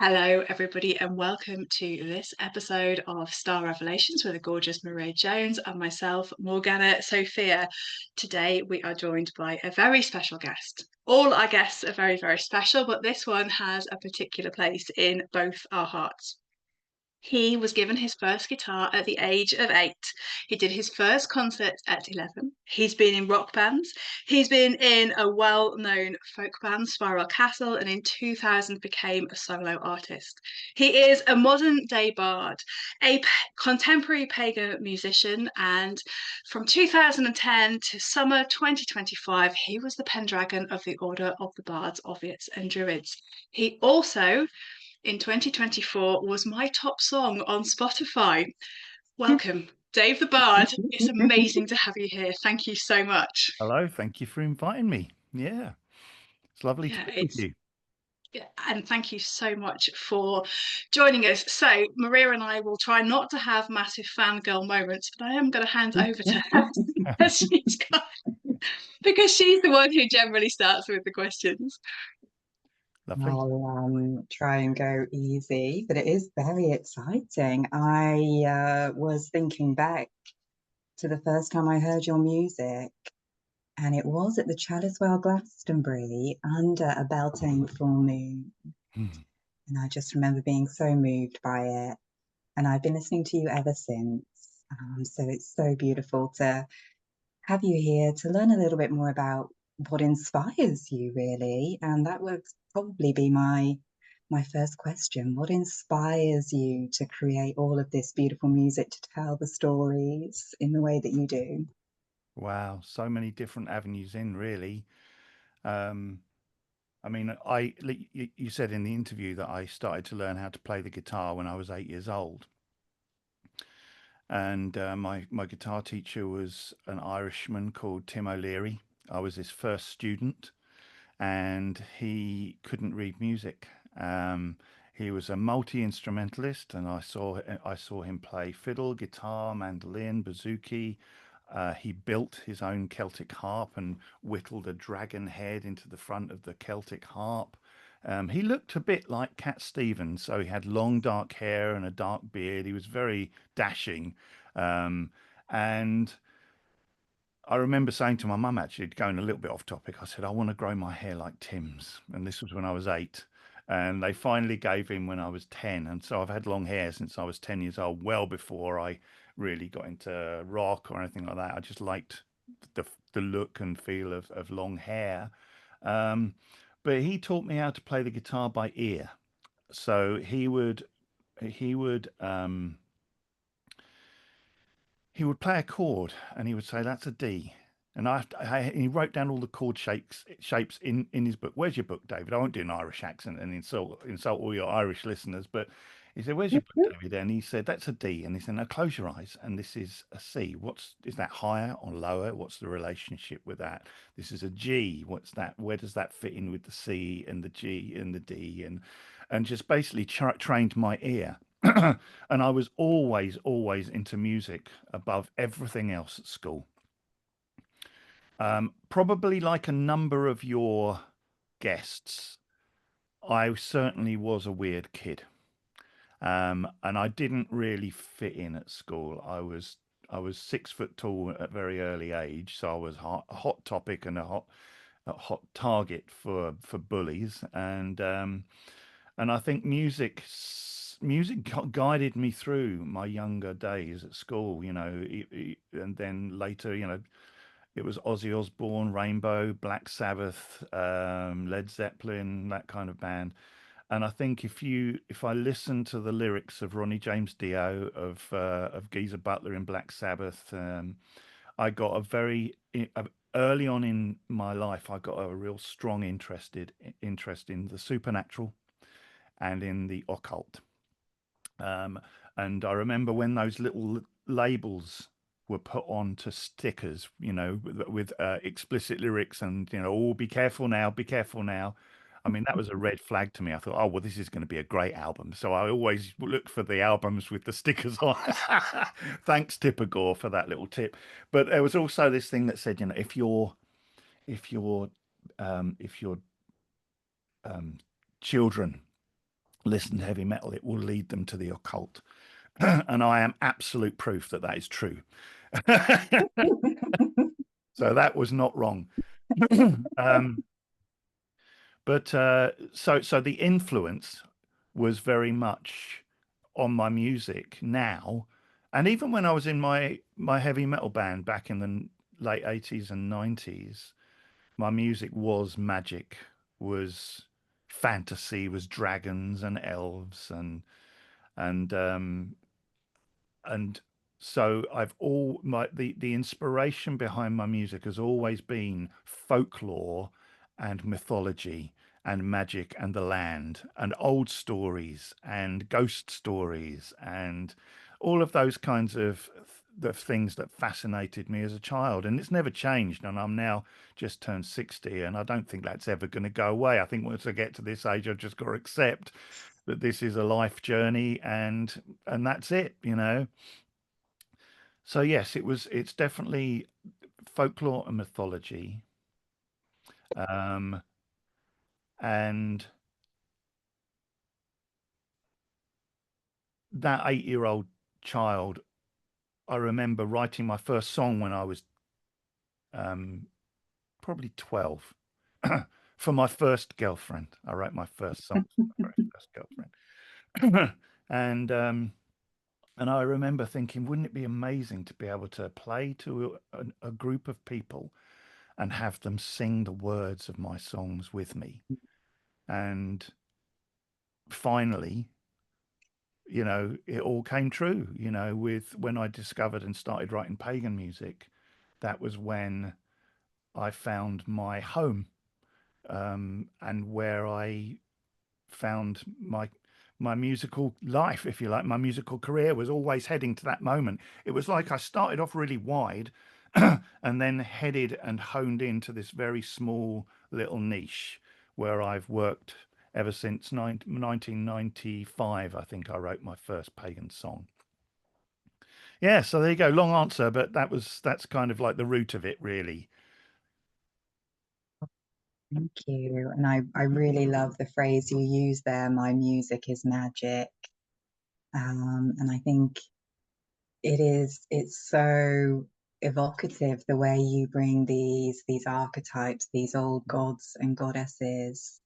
Hello, everybody, and welcome to this episode of Star Revelations with the gorgeous Maria Jones and myself, Morgana Sophia. Today, we are joined by a very special guest. All our guests are very, very special, but this one has a particular place in both our hearts. He was given his first guitar at the age of 8. He did his first concert at 11. He's been in rock bands. He's been in a well known folk band, Spiral Castle, and in 2000 became a solo artist. He is a modern day bard, a contemporary pagan musician, and from 2010 to summer 2025, he was the Pendragon of the Order of the Bards, Oviates, and Druids. He also in 2024 was my top song on Spotify. Welcome, Dave the Bard. It's amazing to have you here. Thank you so much. Hello, thank you for inviting me. Yeah, it's lovely to Yeah, be with it's you. yeah, and thank you so much for joining us. So, Maria and I will try not to have massive fangirl moments, but I am going to hand over to her because she's the one who generally starts with the questions. Lovely. I'll try and go easy, but it is very exciting. I was thinking back to the first time I heard your music, and it was at the Chalice Well Glastonbury under a belting full moon. Hmm. And I just remember being so moved by it. And I've been listening to you ever since. So it's so beautiful to have you here to learn a little bit more about what inspires you, really. And that would probably be my first question. What inspires you to create all of this beautiful music to tell the stories in the way that you do? Wow, so many different avenues in, really. Um, I mean, you said in the interview that I started to learn how to play the guitar when I was 8 years old, and my guitar teacher was an Irishman called Tim O'Leary. I was his first student, and he couldn't read music. He was a multi-instrumentalist, and I saw him play fiddle, guitar, mandolin, bouzouki. He built his own Celtic harp and whittled a dragon head into the front of the Celtic harp. He looked a bit like Cat Stevens, so he had long dark hair and a dark beard. He was very dashing, um, and I remember saying to my mum, actually, going a little bit off topic, I said, I want to grow my hair like Tim's. And this was when I was 8. And they finally gave in when I was 10. And so I've had long hair since I was 10 years old, well before I really got into rock or anything like that. I just liked the look and feel of long hair. Um, but he taught me how to play the guitar by ear. So he would he would play a chord and he would say, "That's a D." And he wrote down all the chord shapes in his book. Where's your book, David? I won't do an Irish accent and insult all your Irish listeners, but he said, "Where's your book, David?" And he said, "That's a D." And he said, "Now close your eyes, and this is a C. Is that higher or lower? What's the relationship with that? This is a G. What's that? Where does that fit in with the C and the G and the D?" And just basically trained my ear. And I was always into music above everything else at school. Probably like a number of your guests, I certainly was a weird kid. And I didn't really fit in at school. I was 6 foot tall at a very early age, so I was a hot topic and a hot target for bullies. And I think music guided me through my younger days at school, and then later, it was Ozzy Osbourne, Rainbow, Black Sabbath, Led Zeppelin, that kind of band. And I think if I listen to the lyrics of Ronnie James Dio, of Geezer Butler in Black Sabbath, I got early on in my life, I got a real strong interest in the supernatural and in the occult. Um, and I remember when those little labels were put onto stickers, with explicit lyrics and, "Oh, be careful now, be careful now." I mean, that was a red flag to me. I thought, oh, well, this is going to be a great album. So I always look for the albums with the stickers on. Thanks, Tipper Gore, for that little tip. But there was also this thing that said, if your if your um, children listen to heavy metal, it will lead them to the occult. And I am absolute proof that that is true. So that was not wrong. But so the influence was very much on my music now, and even when I was in my heavy metal band back in the late 80s and 90s, my music was magic, was fantasy, was dragons and elves and and so I've all my the inspiration behind my music has always been folklore and mythology and magic and the land and old stories and ghost stories and all of those kinds of the things that fascinated me as a child, and it's never changed, and I'm now just turned 60 and I don't think that's ever going to go away. I think once I get to this age I've just got to accept that this is a life journey, and that's it, you know. So yes, it's definitely folklore and mythology. And that 8-year-old child, I remember writing my first song when I was um, probably 12 for my first girlfriend. I wrote my first song for my very first girlfriend. And I remember thinking, wouldn't it be amazing to be able to play to a group of people and have them sing the words of my songs with me? And finally, you know, it all came true, you know, with when I discovered and started writing pagan music. That was when I found my home, and where I found my musical life, if you like. My musical career was always heading to that moment. It was like I started off really wide and then headed and honed into this very small little niche where I've worked ever since 1995. I think I wrote my first pagan song. Yeah, so there you go. Long answer, but that's kind of like the root of it, really. Thank you. And I really love the phrase you use there, my music is magic. And I think it's so evocative the way you bring these archetypes, these old gods and goddesses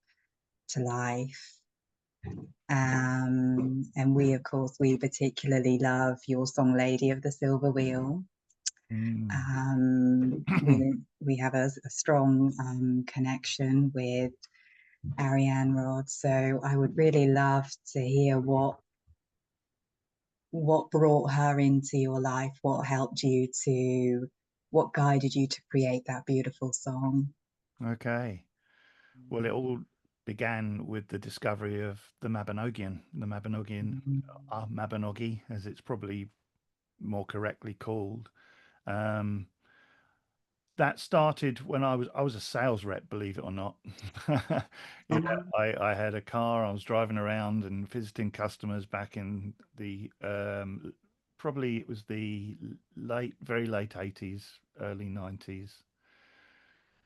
to life. And we, of course, we particularly love your song Lady of the Silver Wheel. Mm. We have a strong connection with Arianrhod, so I would really love to hear what brought her into your life, what guided you to create that beautiful song. Okay. Well, it all began with the discovery of the Mabinogion, Mabinogi, as it's probably more correctly called. Um, that started when I was a sales rep, believe it or not. Yeah, I had a car. I was driving around and visiting customers back in the probably it was the very late 80s, early 90s.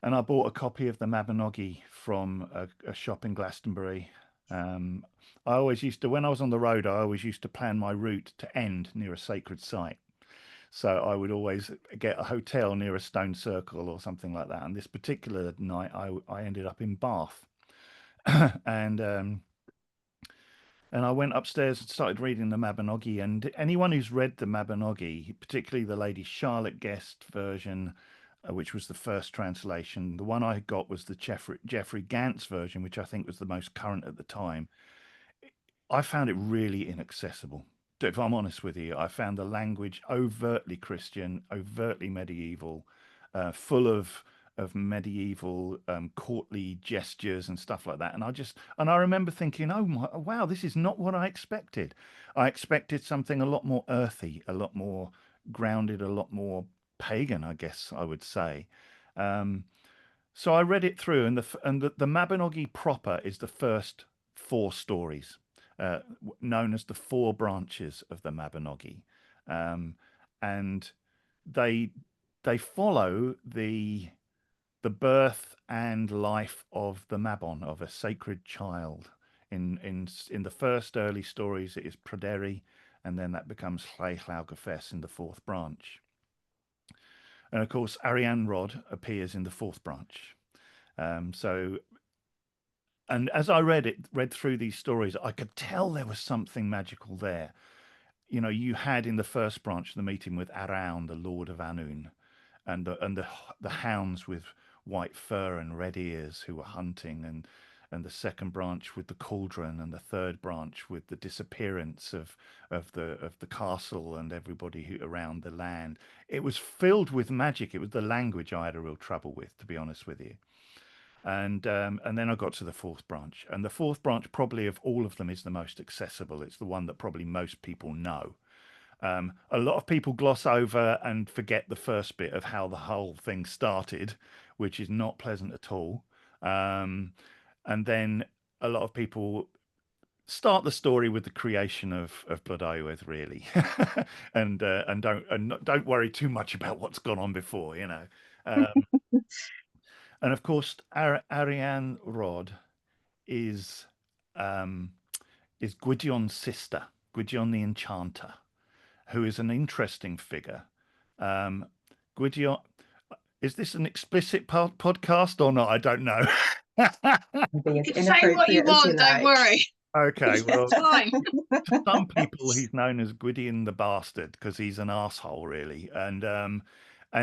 And I bought a copy of the Mabinogi from a shop in Glastonbury. Um, I always used to, when I was on the road, I always used to plan my route to end near a sacred site. So I would always get a hotel near a stone circle or something like that. And this particular night, I ended up in Bath, and I went upstairs and started reading the Mabinogi. And anyone who's read the Mabinogi, particularly the Lady Charlotte Guest version, which was the first translation, the one I got was the Geoffrey Gantz version, which I think was the most current at the time. I found it really inaccessible. If I'm honest with you, I found the language overtly Christian, overtly medieval, full of medieval courtly gestures and stuff like that. And I remember thinking, oh my, wow, this is not what I expected. I expected something a lot more earthy, a lot more grounded, a lot more pagan, I guess I would say. Um, so I read it through, and the Mabinogi proper is the first four stories, known as the four branches of the Mabinogi, um, and they they follow the birth and life of the Mabon, of a sacred child In the first early stories, it is Pryderi, and then that becomes Llaugafes in the fourth branch. And of course, Arianrhod appears in the fourth branch. So, and as I read through these stories, I could tell there was something magical there. You know, you had in the first branch the meeting with Araun, the Lord of Anun, and the hounds with white fur and red ears who were hunting, and the second branch with the cauldron, and the third branch with the disappearance of the castle and everybody who around the land. It was filled with magic. It was the language I had a real trouble with, to be honest with you. And then I got to the fourth branch, and the fourth branch, probably of all of them, is the most accessible. It's the one that probably most people know. A lot of people gloss over and forget the first bit of how the whole thing started, which is not pleasant at all. And then a lot of people start the story with the creation of Blood Iwedd, really, and don't worry too much about what's gone on before, you know. Um, and of course, Arianrhod is um, is Gwydion's sister, Gwydion the Enchanter, who is an interesting figure. Um, Gwydion, is this an explicit podcast or not? I don't know. Be as You can say what you inappropriate as you want, don't like. worry. Okay, well, It's fine. to some people he's known as Gwydion the Bastard because he's an asshole, really, and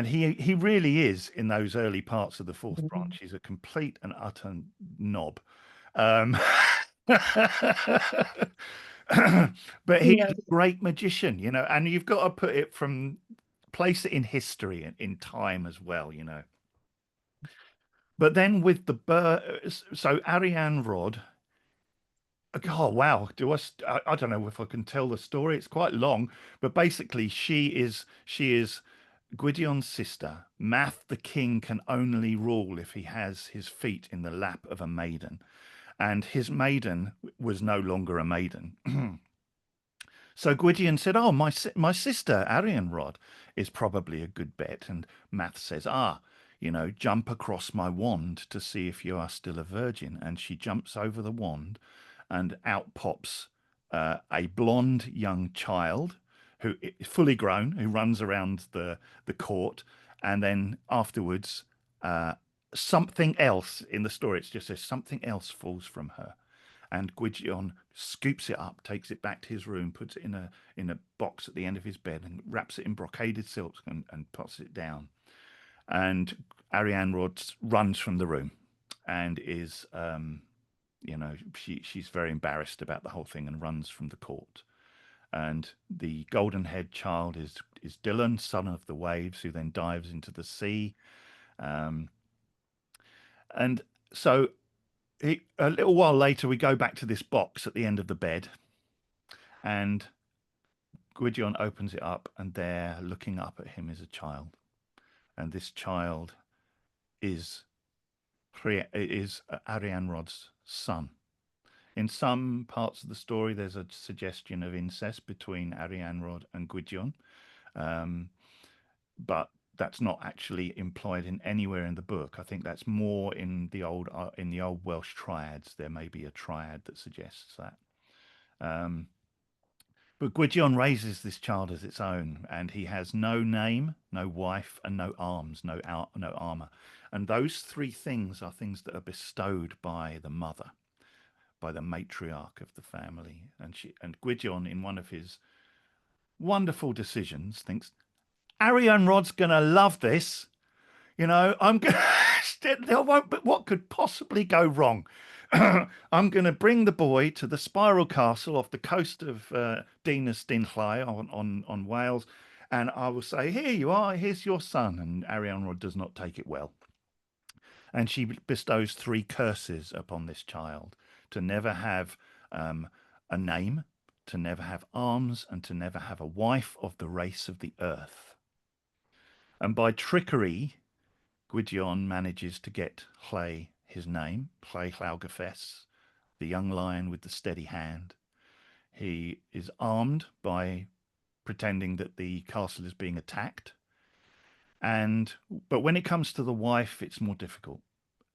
he really is in those early parts of the fourth branch. He's a complete and utter knob. Um, but he's Yeah. a great magician, you know, and you've got to place it in history and in time as well, you know. But then with so Arianrhod, oh wow, I don't know if I can tell the story. It's quite long, but basically she is Gwydion's sister. Math the king can only rule if he has his feet in the lap of a maiden, and his maiden was no longer a maiden. So Gwydion said, "Oh, my sister Arianrhod is probably a good bet." And Math says, you know, jump across my wand to see if you are still a virgin. And she jumps over the wand, and out pops a blonde young child who is fully grown, who runs around the court. And then afterwards, something else in the story, it just says something else falls from her, and Gwydion scoops it up, takes it back to his room, puts it in a box at the end of his bed, and wraps it in brocaded silks and puts it down. And Arianrhod runs from the room, and is you know, she's very embarrassed about the whole thing and runs from the court. And the golden-haired child is Dylan, son of the waves, who then dives into the sea. Um, and so a little while later, we go back to this box at the end of the bed, and Gwydion opens it up, and there, looking up at him, is a child, and this child is Arianrhod's son. In some parts of the story, there's a suggestion of incest between Arianrhod and Gwydion, but that's not actually implied in anywhere in the book. I think that's more in the old Welsh triads. There may be a triad that suggests that. But Gwydion raises this child as its own, and he has no name, no wife, and no arms, no armor. And those three things are things that are bestowed by the mother, by the matriarch of the family. And Gwydion, in one of his wonderful decisions, thinks, Arianrhod's going to love this. You know, I'm going there won't, but what could possibly go wrong? I'm going to bring the boy to the Spiral Castle off the coast of Dinas Dinllai on Wales, and I will say, here you are, here's your son. And Arianrhod does not take it well. And she bestows three curses upon this child: to never have a name, to never have arms, and to never have a wife of the race of the earth. And by trickery, Gwydion manages to get Llai his name, Llaugafes, the young lion with the steady hand. He is armed by pretending that the castle is being attacked. But when it comes to the wife, it's more difficult.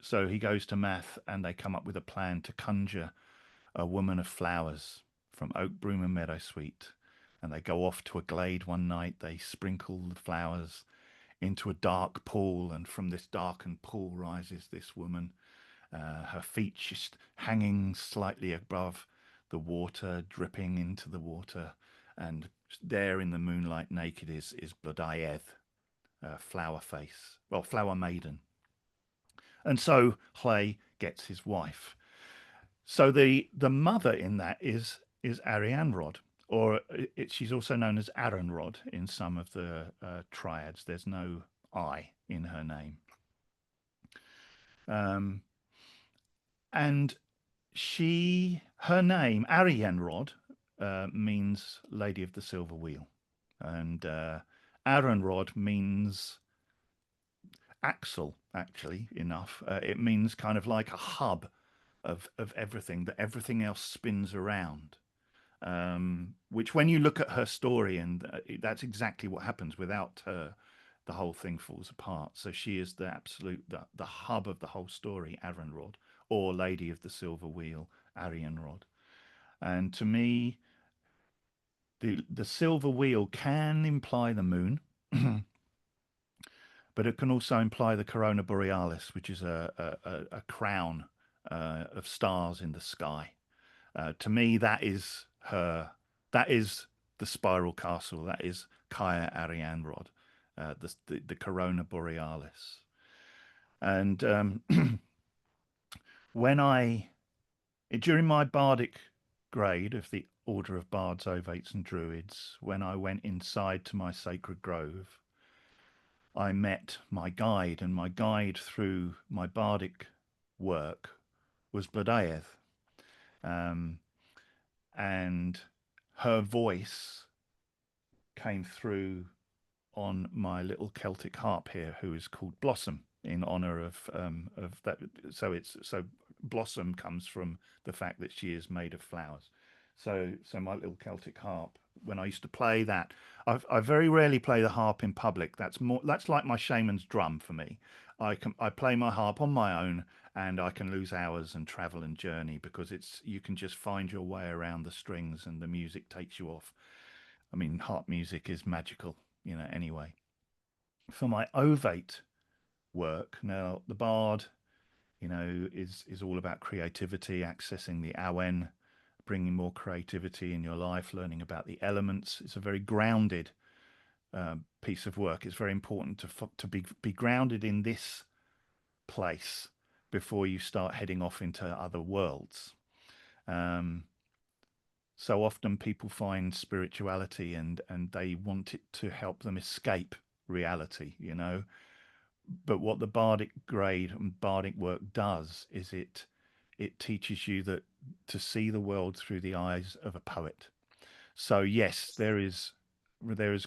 So he goes to Math, and they come up with a plan to conjure a woman of flowers from oak, broom, and meadowsweet. And they go off to a glade one night. They sprinkle the flowers into a dark pool, and from this darkened pool rises this woman. Her feet just hanging slightly above the water, dripping into the water, and there in the moonlight, naked, is Blodaiedd, flower face, well, flower maiden. And so Hley gets his wife. So the mother in that is Arianrhod, or she's also known as Arianrhod in some of the triads. There's no I in her name. And her name, Arianrhod, means Lady of the Silver Wheel. And Arianrhod means axle, actually, enough. It means kind of like a hub of everything, that everything else spins around. Which, when you look at her story, and that's exactly what happens. Without her, the whole thing falls apart. So she is the absolute, the hub of the whole story, Arianrhod, or Lady of the Silver Wheel, Arianrhod. And to me, the silver wheel can imply the moon, but it can also imply the corona borealis, which is a crown of stars in the sky. To me, that is her. That is the spiral castle. That is Kaya Arianrhod, the corona borealis. And during my bardic grade of the Order of Bards, Ovates and Druids, when I went inside to my sacred grove, I met my guide, and my guide through my bardic work was Blodaiedd. And her voice came through on my little Celtic harp here, who is called Blossom, in honor of that. So Blossom comes from the fact that she is made of flowers. So my little Celtic harp, when I used to play that, I very rarely play the harp in public. That's like my shaman's drum for me. I play my harp on my own, and I can lose hours and travel and journey, because you can just find your way around the strings, and the music takes you off. I mean, harp music is magical, anyway. For my ovate work, now the bard, is all about creativity, accessing the awen, bringing more creativity in your life, learning about the elements. It's a very grounded piece of work. It's very important to be grounded in this place before you start heading off into other worlds. So often people find spirituality and they want it to help them escape reality, But what the bardic grade and bardic work does is it teaches you that to see the world through the eyes of a poet. So yes, there is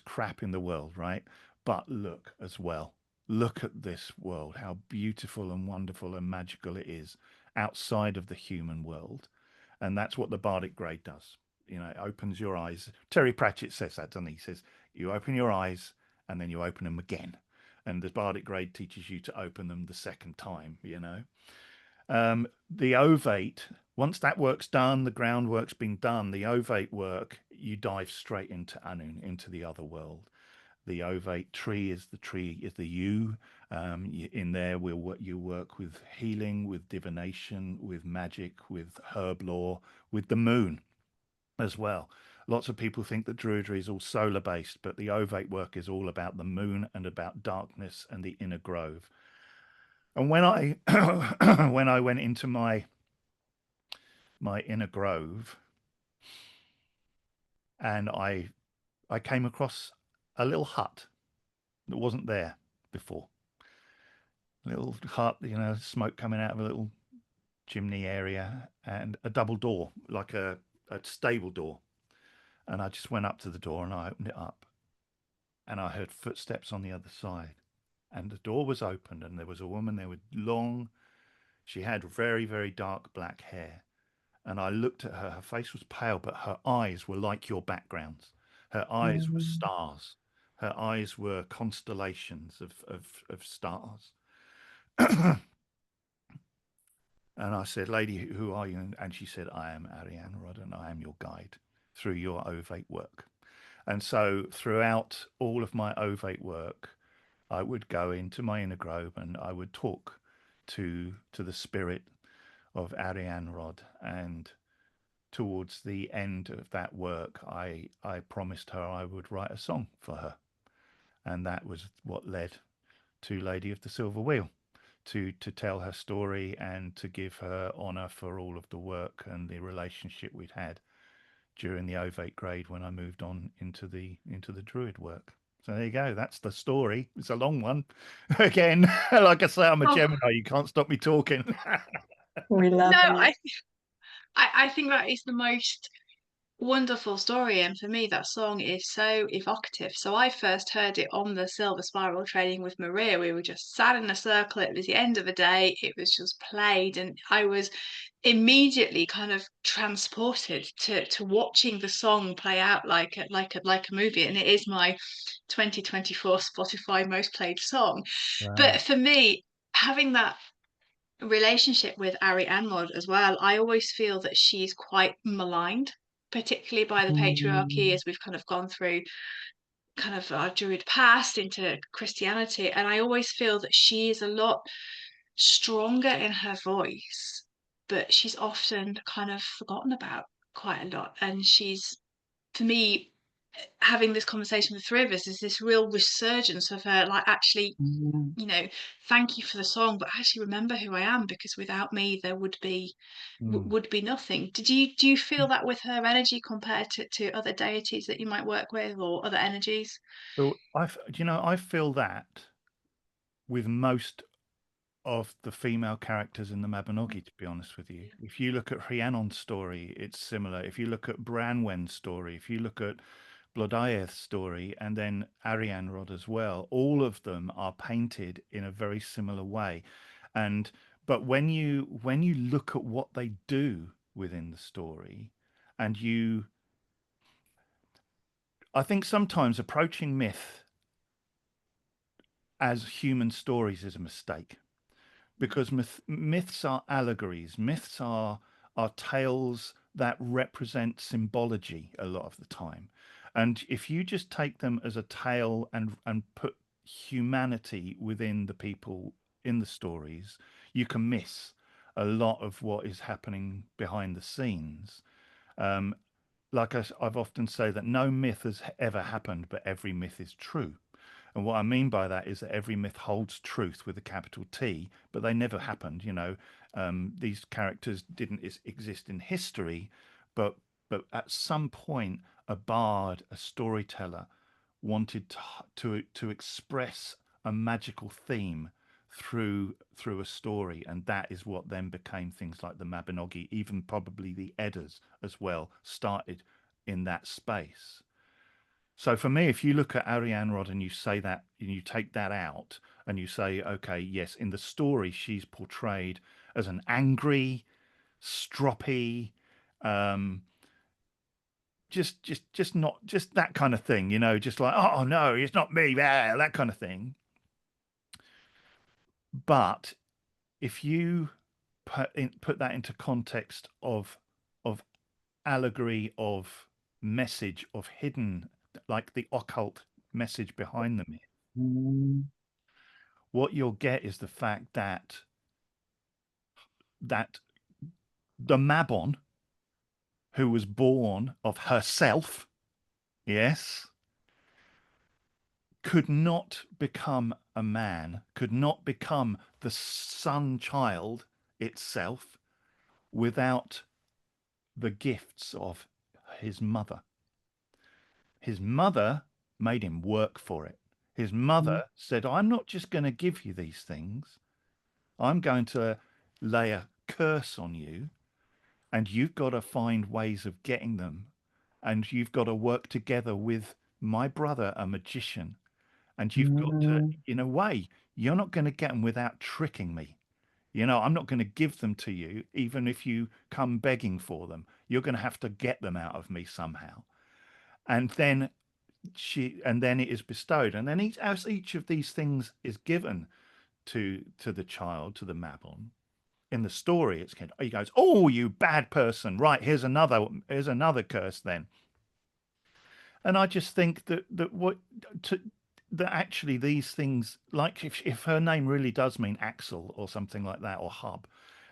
crap in the world, right? But look as well. Look at this world, how beautiful and wonderful and magical it is outside of the human world. And that's what the bardic grade does. It opens your eyes. Terry Pratchett says that, doesn't he? He says, you open your eyes and then you open them again. And the bardic grade teaches you to open them the second time, The ovate, once that work's done, the groundwork's been done, the ovate work, you dive straight into Anun, into the other world. The ovate tree is the you. In there, you work with healing, with divination, with magic, with herb lore, with the moon as well. Lots of people think that Druidry is all solar based, but the ovate work is all about the moon and about darkness and the inner grove. And when I when I went into my inner grove, and I came across a little hut that wasn't there before. A little hut, smoke coming out of a little chimney area, and a double door, like a stable door. And I just went up to the door and I opened it up, and I heard footsteps on the other side, and the door was opened, and there was a woman there with she had very, very dark black hair. And I looked at her. Her face was pale, but her eyes were like your backgrounds. Her eyes were stars. Her eyes were constellations of stars. And I said, "Lady, who are you?" And she said, "I am Arianrhod, and I am your guide through your ovate work." And so throughout all of my ovate work, I would go into my inner grove and I would talk to the spirit of Arianrhod. And towards the end of that work, I promised her I would write a song for her. And that was what led to Lady of the Silver Wheel, to tell her story and to give her honor for all of the work and the relationship we'd had during the ovate grade when I moved on into the druid work. So there you go. That's the story. It's a long one. Again, like I say, I'm a Oh Gemini. You can't stop me talking. We no, love it. I think that is the most wonderful story, and for me that song is so evocative. So I first heard it on the Silver Spiral training with Maria. We were just sat in a circle, it was the end of the day, it was just played, and I was immediately kind of transported to watching the song play out like a movie, and it is my 2024 Spotify most played song. Wow. But for me, having that relationship with Arianrhod as well, I always feel that she's quite maligned, particularly by the patriarchy Mm, as we've kind of gone through kind of our Druid past into Christianity. And I always feel that she is a lot stronger in her voice, but she's often kind of forgotten about quite a lot. And she's, for me, having this conversation with the three of us is this real resurgence of her, like actually, mm, you know, thank you for the song, but actually remember who I am, because without me there Mm. would be nothing. Do you feel that with her energy compared to other deities that you might work with or other energies? So I feel that with most of the female characters in the Mabinogi, to be honest with you. If you look at Rhiannon's story, it's similar. If you look at Branwen's story, if you look at Blodeuoth's story, and then Arianrhod as well, all of them are painted in a very similar way. And but when you look at what they do within the story, and I think sometimes approaching myth as human stories is a mistake, because myths are allegories. Myths are tales that represent symbology a lot of the time. And if you just take them as a tale and put humanity within the people in the stories, you can miss a lot of what is happening behind the scenes. Um, like I've often say that no myth has ever happened, but every myth is true. And what I mean by that is that every myth holds truth with a capital T, but they never happened. These characters didn't exist in history, but at some point, a bard, a storyteller, wanted to express a magical theme through a story, and that is what then became things like the Mabinogi, even probably the Eddas as well, started in that space. So for me, if you look at Arianrhod and you say that, and you take that out, and you say, okay, yes, in the story she's portrayed as an angry, stroppy, um, just not just that kind of thing, just like, oh no, it's not me, that kind of thing. But if you put that into context of allegory, of message, of hidden, like the occult message behind the myth, mm, what you'll get is the fact that the Mabon, who was born of herself, yes, could not become a man, could not become the sun child itself without the gifts of his mother. His mother made him work for it. His mm, mother said, I'm not just going to give you these things. I'm going to lay a curse on you, and you've got to find ways of getting them. And you've got to work together with my brother, a magician. And you've got to, mm, in a way, you're not going to get them without tricking me. I'm not going to give them to you, even if you come begging for them. You're going to have to get them out of me somehow. And then and then it is bestowed. And then as each of these things is given to the child, to the Mabon, in the story, it's kind of, he goes, "Oh, you bad person! Right, here's another curse then." And I just think to, that actually these things, like if her name really does mean Axel or something like that, or Hub,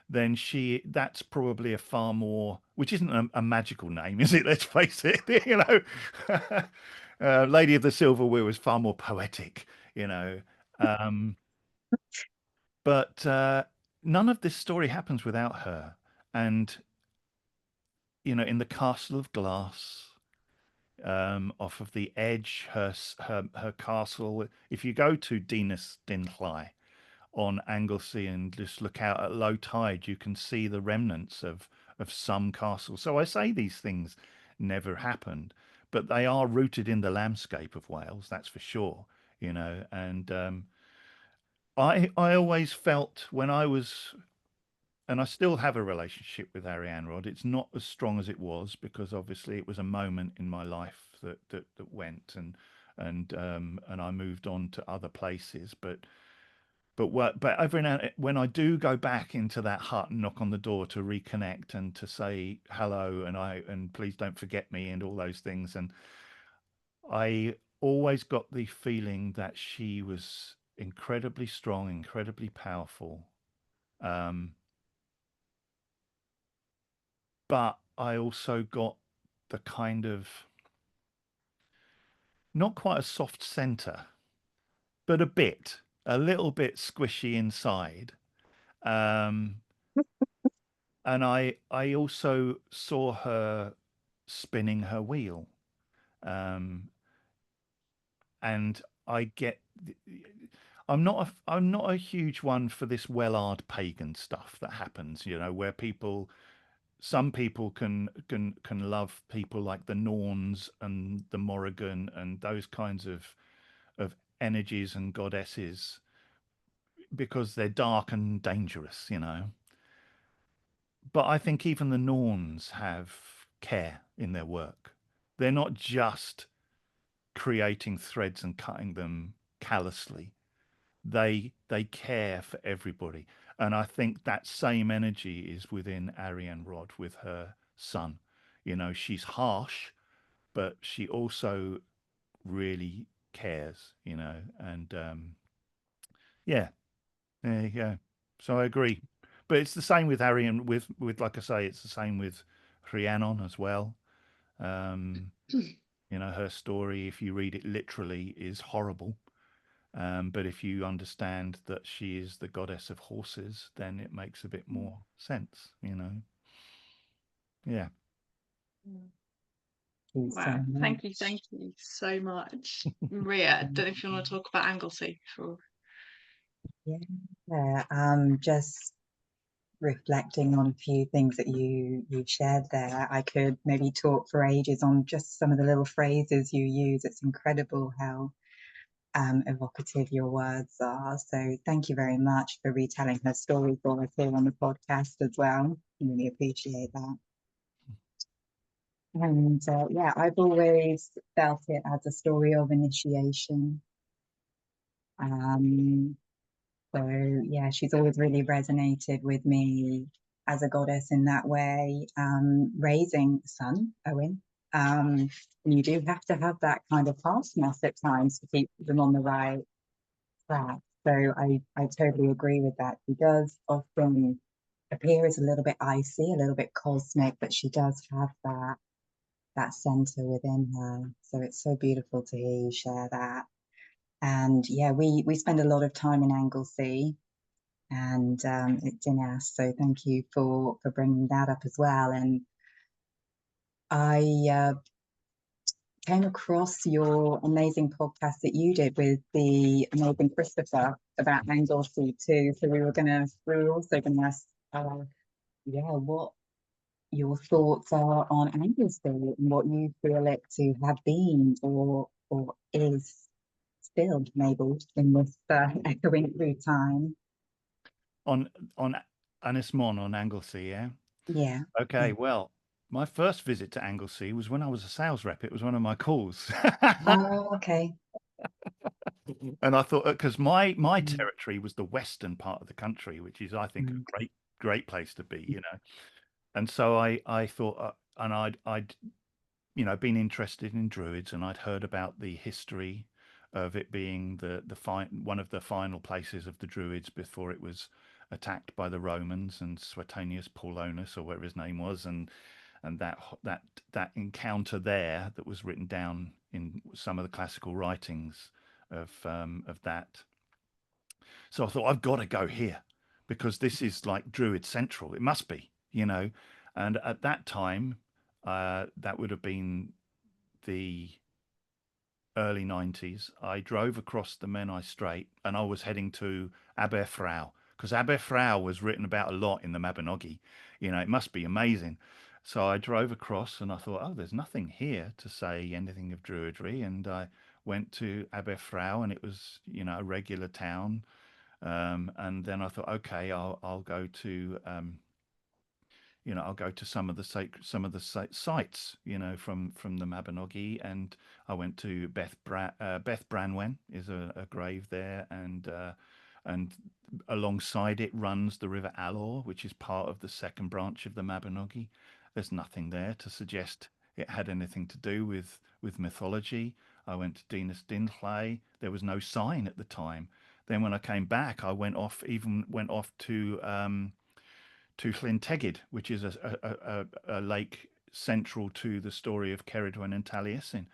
then that's probably a far more, which isn't a magical name, is it? Let's face it, you know. Lady of the Silver Wheel is far more poetic, you know. Um, but none of this story happens without her. And, you know, in the Castle of Glass, off of the edge, her castle. If you go to Dinas Dinllai on Anglesey and just look out at low tide, you can see the remnants of some castles. So I say these things never happened, but they are rooted in the landscape of Wales, that's for sure. You know, and I always felt when I was, and I still have a relationship with Arianrhod. It's not as strong as it was because obviously it was a moment in my life that went, and I moved on to other places. But every now when I do go back into that hut and knock on the door to reconnect and to say hello and please don't forget me and all those things, and I always got the feeling that she was incredibly strong, incredibly powerful. Um, but I also got the kind of not quite a soft center, but a little bit squishy inside. Um, and I also saw her spinning her wheel. Um, and I get, I'm not a huge one for this well-art pagan stuff that happens, you know, where some people can love people like the Norns and the Morrigan and those kinds of energies and goddesses because they're dark and dangerous, you know. But I think even the Norns have care in their work. They're not just creating threads and cutting them callously. They care for everybody. And I think that same energy is within Arianrhod with her son. You know, she's harsh, but she also really cares, you know, and yeah, there you go. So I agree. But it's the same with Arian with like I say, it's the same with Rhiannon as well. Um, you know, her story, if you read it literally, is horrible. But if you understand that she is the goddess of horses, then it makes a bit more sense, you know. Yeah. Thank you so Wow, thank much. you so much. Maria, I don't know if you want to talk about Anglesey before. Yeah, just reflecting on a few things that you shared there. I could maybe talk for ages on just some of the little phrases you use. It's incredible how evocative your words are. So thank you very much for retelling her story for us here on the podcast as well. I really appreciate that. And yeah, I've always felt it as a story of initiation. Um, So yeah, she's always really resonated with me as a goddess in that way. Raising a son, Owen, and you do have to have that kind of harshness at times to keep them on the right track. So I totally agree with that. She does often appear as a little bit icy, a little bit cosmic, but she does have that center within her. So it's so beautiful to hear you share that. And yeah, we spend a lot of time in Anglesey and at Dinas. So thank you for bringing that up as well. And I came across your amazing podcast that you did with the amazing Christopher about Anglesey too. So we were also gonna ask, yeah, what your thoughts are on Anglesey and what you feel it to have been or is still maybe in this echoing through time. On Anis Mon on Anglesey, yeah. Yeah. Okay, well, my first visit to Anglesey was when I was a sales rep. It was one of my calls. Oh, okay. And I thought, because my territory was the western part of the country, which is, I think, a Mm. great great place to be, And so I thought, and I'd been interested in druids, and I'd heard about the history of it being one of the final places of the druids before it was attacked by the Romans and Suetonius Paullinus, or whatever his name was, and that encounter there that was written down in some of the classical writings of that. So I thought, I've got to go here because this is like Druid Central. It must be, And at that time, that would have been the early 90s. I drove across the Menai Strait and I was heading to Aberfrau because Aberfrau was written about a lot in the Mabinogi. It must be amazing. So I drove across and I thought, oh, there's nothing here to say anything of Druidry. And I went to Aberfrau and it was, a regular town. And then I thought, okay, I'll go to I'll go to some of the sites, from the Mabinogi, and I went to Beth Branwen is a grave there, and alongside it runs the River Alor, which is part of the second branch of the Mabinogi. There's nothing there to suggest it had anything to do with mythology. I went to Dinas Dinllay. There was no sign at the time. Then when I came back, I went off to Llyn Tegid, which is a lake central to the story of Ceridwen and Taliesin.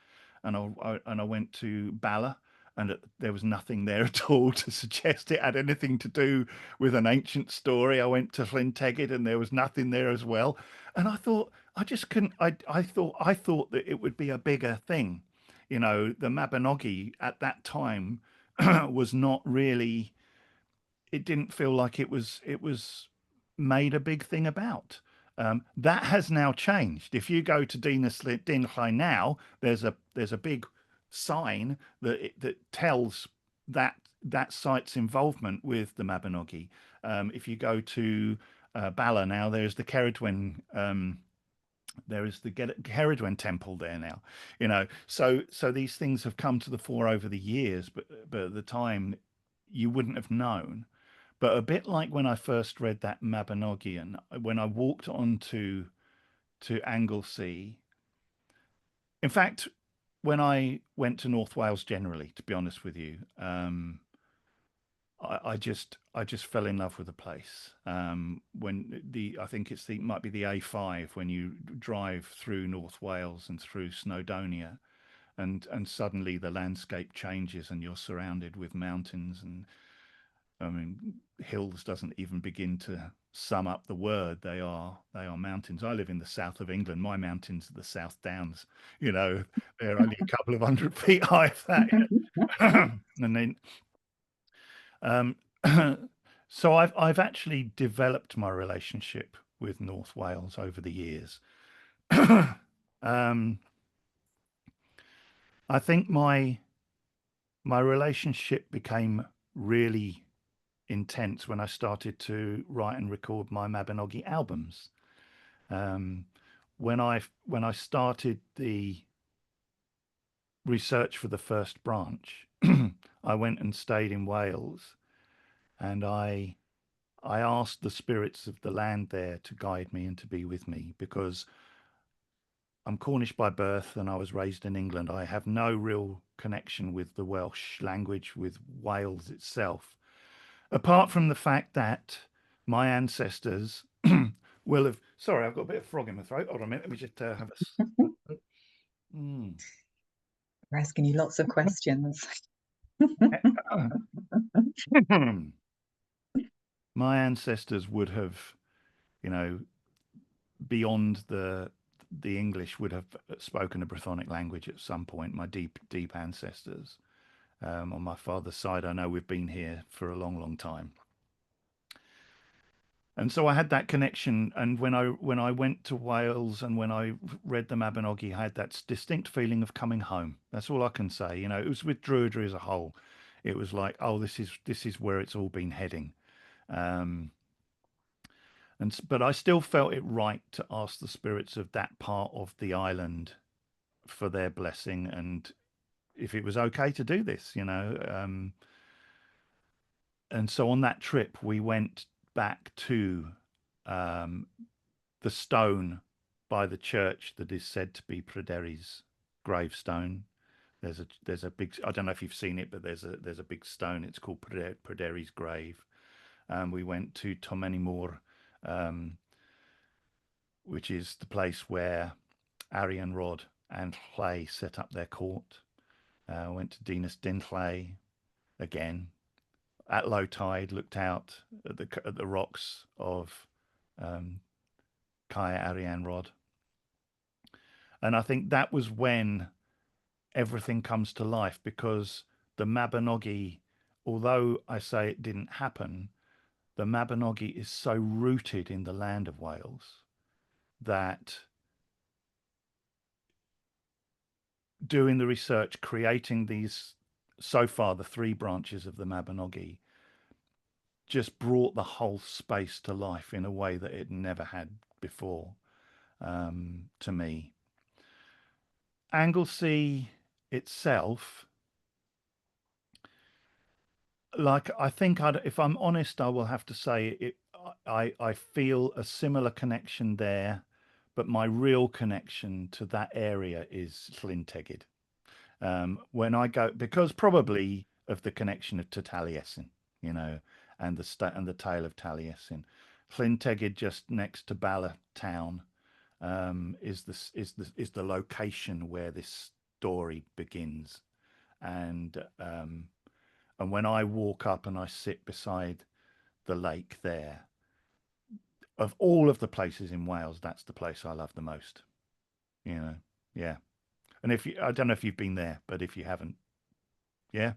And I went to Bala, and there was nothing there at all to suggest it had anything to do with an ancient story. I went to Llyn Tegid, and there was nothing there as well. And I thought, I just couldn't. I thought that it would be a bigger thing. The Mabinogi at that time was not really. It didn't feel like it was made a big thing about. That has now changed. If you go to Dinas Dinllay now, there's a big sign that tells that site's involvement with the Mabinogi. If you go to Bala now, there's the Ceridwen. There is the Ceridwen temple there now. So these things have come to the fore over the years, but at the time you wouldn't have known. But a bit like when I first read that Mabinogion, when I walked onto Anglesey, in fact, when I went to North Wales generally, to be honest with you, I just fell in love with the place. I think might be the A5 when you drive through North Wales and through Snowdonia, and suddenly the landscape changes and you're surrounded with mountains and I mean, hills doesn't even begin to sum up the word. They are mountains. I live in the south of England. My mountains are the South Downs. They're only a couple of 100 feet high. If that, and then, um, so I've actually developed my relationship with North Wales over the years. um, I think my relationship became really intense when I started to write and record my Mabinogi albums. Um, when I started the research for the first branch, I went and stayed in Wales, and I asked the spirits of the land there to guide me and to be with me because I'm Cornish by birth and I was raised in England. I have no real connection with the Welsh language, with Wales itself, apart from the fact that my ancestors will have. Sorry, I've got a bit of frog in my throat. Hold on a minute. Let me just have a. Mm. We're asking you lots of questions. My ancestors would have, beyond the English, would have spoken a Brythonic language at some point. My deep ancestors. On my father's side, I know we've been here for a long, long time. And so I had that connection, and when I went to Wales and when I read the Mabinogi, I had that distinct feeling of coming home. That's all I can say. It was with Druidry as a whole. It was like, oh, this is where it's all been heading. But I still felt it right to ask the spirits of that part of the island for their blessing and if it was okay to do this. And so on that trip, we went back to the stone by the church that is said to be Pryderi's gravestone. There's a big, I don't know if you've seen it, but there's a big stone. It's called Pryderi's grave. We went to Tomenimor, which is the place where Arianrhod and Llay set up their court. Went to Dinas Dinllay again at low tide. Looked out at the rocks of Caer Arianrhod, and I think that was when everything comes to life, because the Mabinogi, although I say it didn't happen, the Mabinogi is so rooted in the land of Wales that doing the research, creating these, so far the three branches of the Mabinogi, just brought the whole space to life in a way that it never had before, to me. Anglesey itself, like, I think if I'm honest, I will have to say it. I feel a similar connection there, but my real connection to that area is Llyn-Tegid. When I go, because probably of the connection to Taliesin, you know, and the tale of Taliesin. Llyn-Tegid, just next to Bala town, is the location where this story begins, and when I walk up and I sit beside the lake there, of all of the places in Wales, that's the place I love the most. You know, yeah. And I don't know if you've been there, but if you haven't, yeah.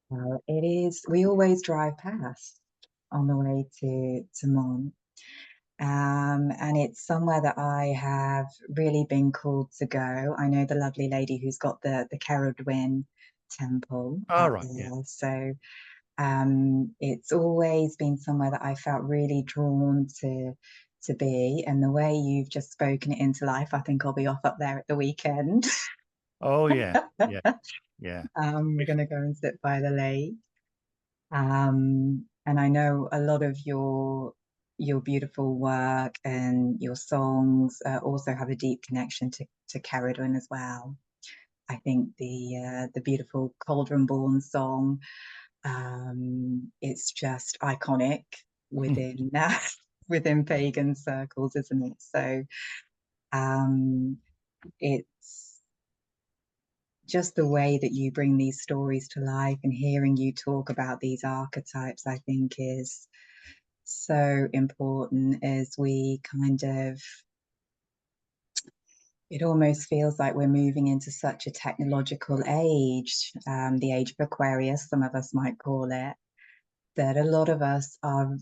Well, it is. We always drive past on the way to Mont. And it's somewhere that I have really been called to go. I know the lovely lady who's got the Cerridwen temple All up right, yeah. there. So it's always been somewhere that I felt really drawn to be. And the way you've just spoken it into life, I think I'll be off up there at the weekend. Oh yeah, yeah, yeah. We're If going to go and sit by the lake. And I know a lot of your beautiful work and your songs also have a deep connection to Cerridwen as well. I think the beautiful Cauldron Born song, it's just iconic within within pagan circles, isn't it? So it's just the way that you bring these stories to life, and hearing you talk about these archetypes, I think, is so important as we kind of, it almost feels like we're moving into such a technological age, the age of Aquarius, some of us might call it, that a lot of us are,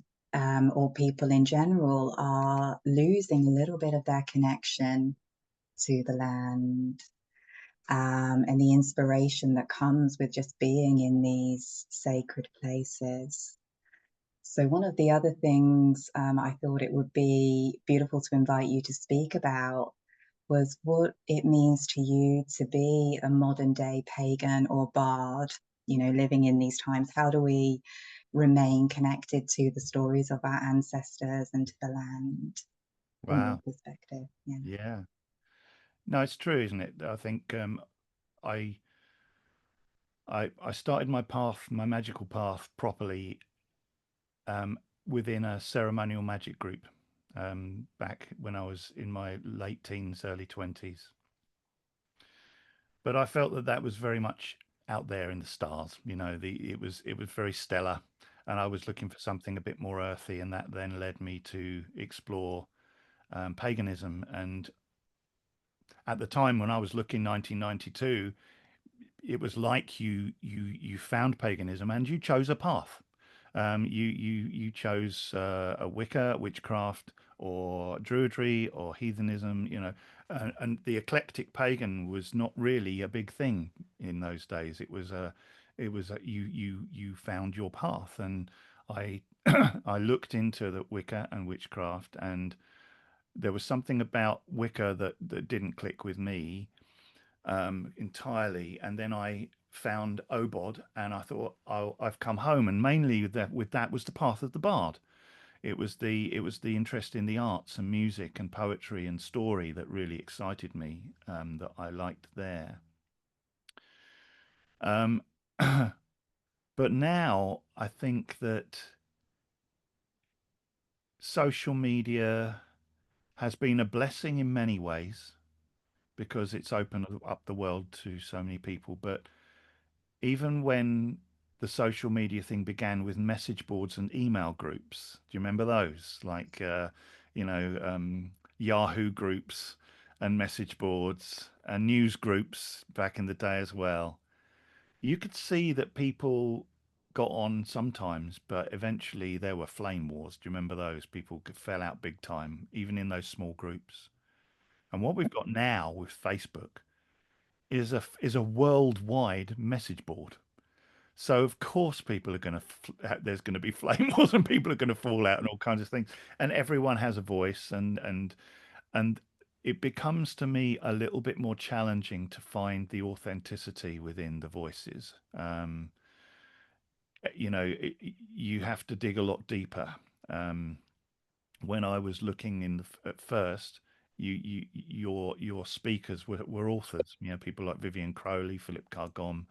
or people in general, are losing a little bit of their connection to the land, and the inspiration that comes with just being in these sacred places. So one of the other things I thought it would be beautiful to invite you to speak about was what it means to you to be a modern day pagan or bard, you know, living in these times. How do we remain connected to the stories of our ancestors and to the land from your Wow, perspective? Yeah. yeah. No, it's true, isn't it? I think I I started my path, my magical path, properly within a ceremonial magic group back when I was in my late teens, early 20s. But I felt that that was very much out there in the stars. You know, it was very stellar, and I was looking for something a bit more earthy, and that then led me to explore paganism. And at the time when I was looking, 1992, it was like you found paganism and you chose a path. You chose a Wicca, witchcraft, or Druidry, or heathenism. You know, and the eclectic pagan was not really a big thing in those days. You found your path, and I I looked into the Wicca and witchcraft, and there was something about Wicca that didn't click with me entirely. And then I found Obod, and I thought, oh, I've come home. And mainly with that was the path of the bard. It was the interest in the arts and music and poetry and story that really excited me, that I liked there. Um, but now I think that social media has been a blessing in many ways because it's opened up the world to so many people. But even when the social media thing began with message boards and email groups, do you remember those? Like, you know, Yahoo groups and message boards and news groups back in the day as well. You could see that people got on sometimes, but eventually there were flame wars. Do you remember those? People fell out big time, even in those small groups. And what we've got now with Facebook is a worldwide message board. So of course people are going to there's going to be flame wars and people are going to fall out and all kinds of things. And everyone has a voice, and it becomes to me a little bit more challenging to find the authenticity within the voices. You have to dig a lot deeper. Um, when I was looking at first, your speakers were authors. You know, people like Vivian Crowley, Philip Carr-Gomm.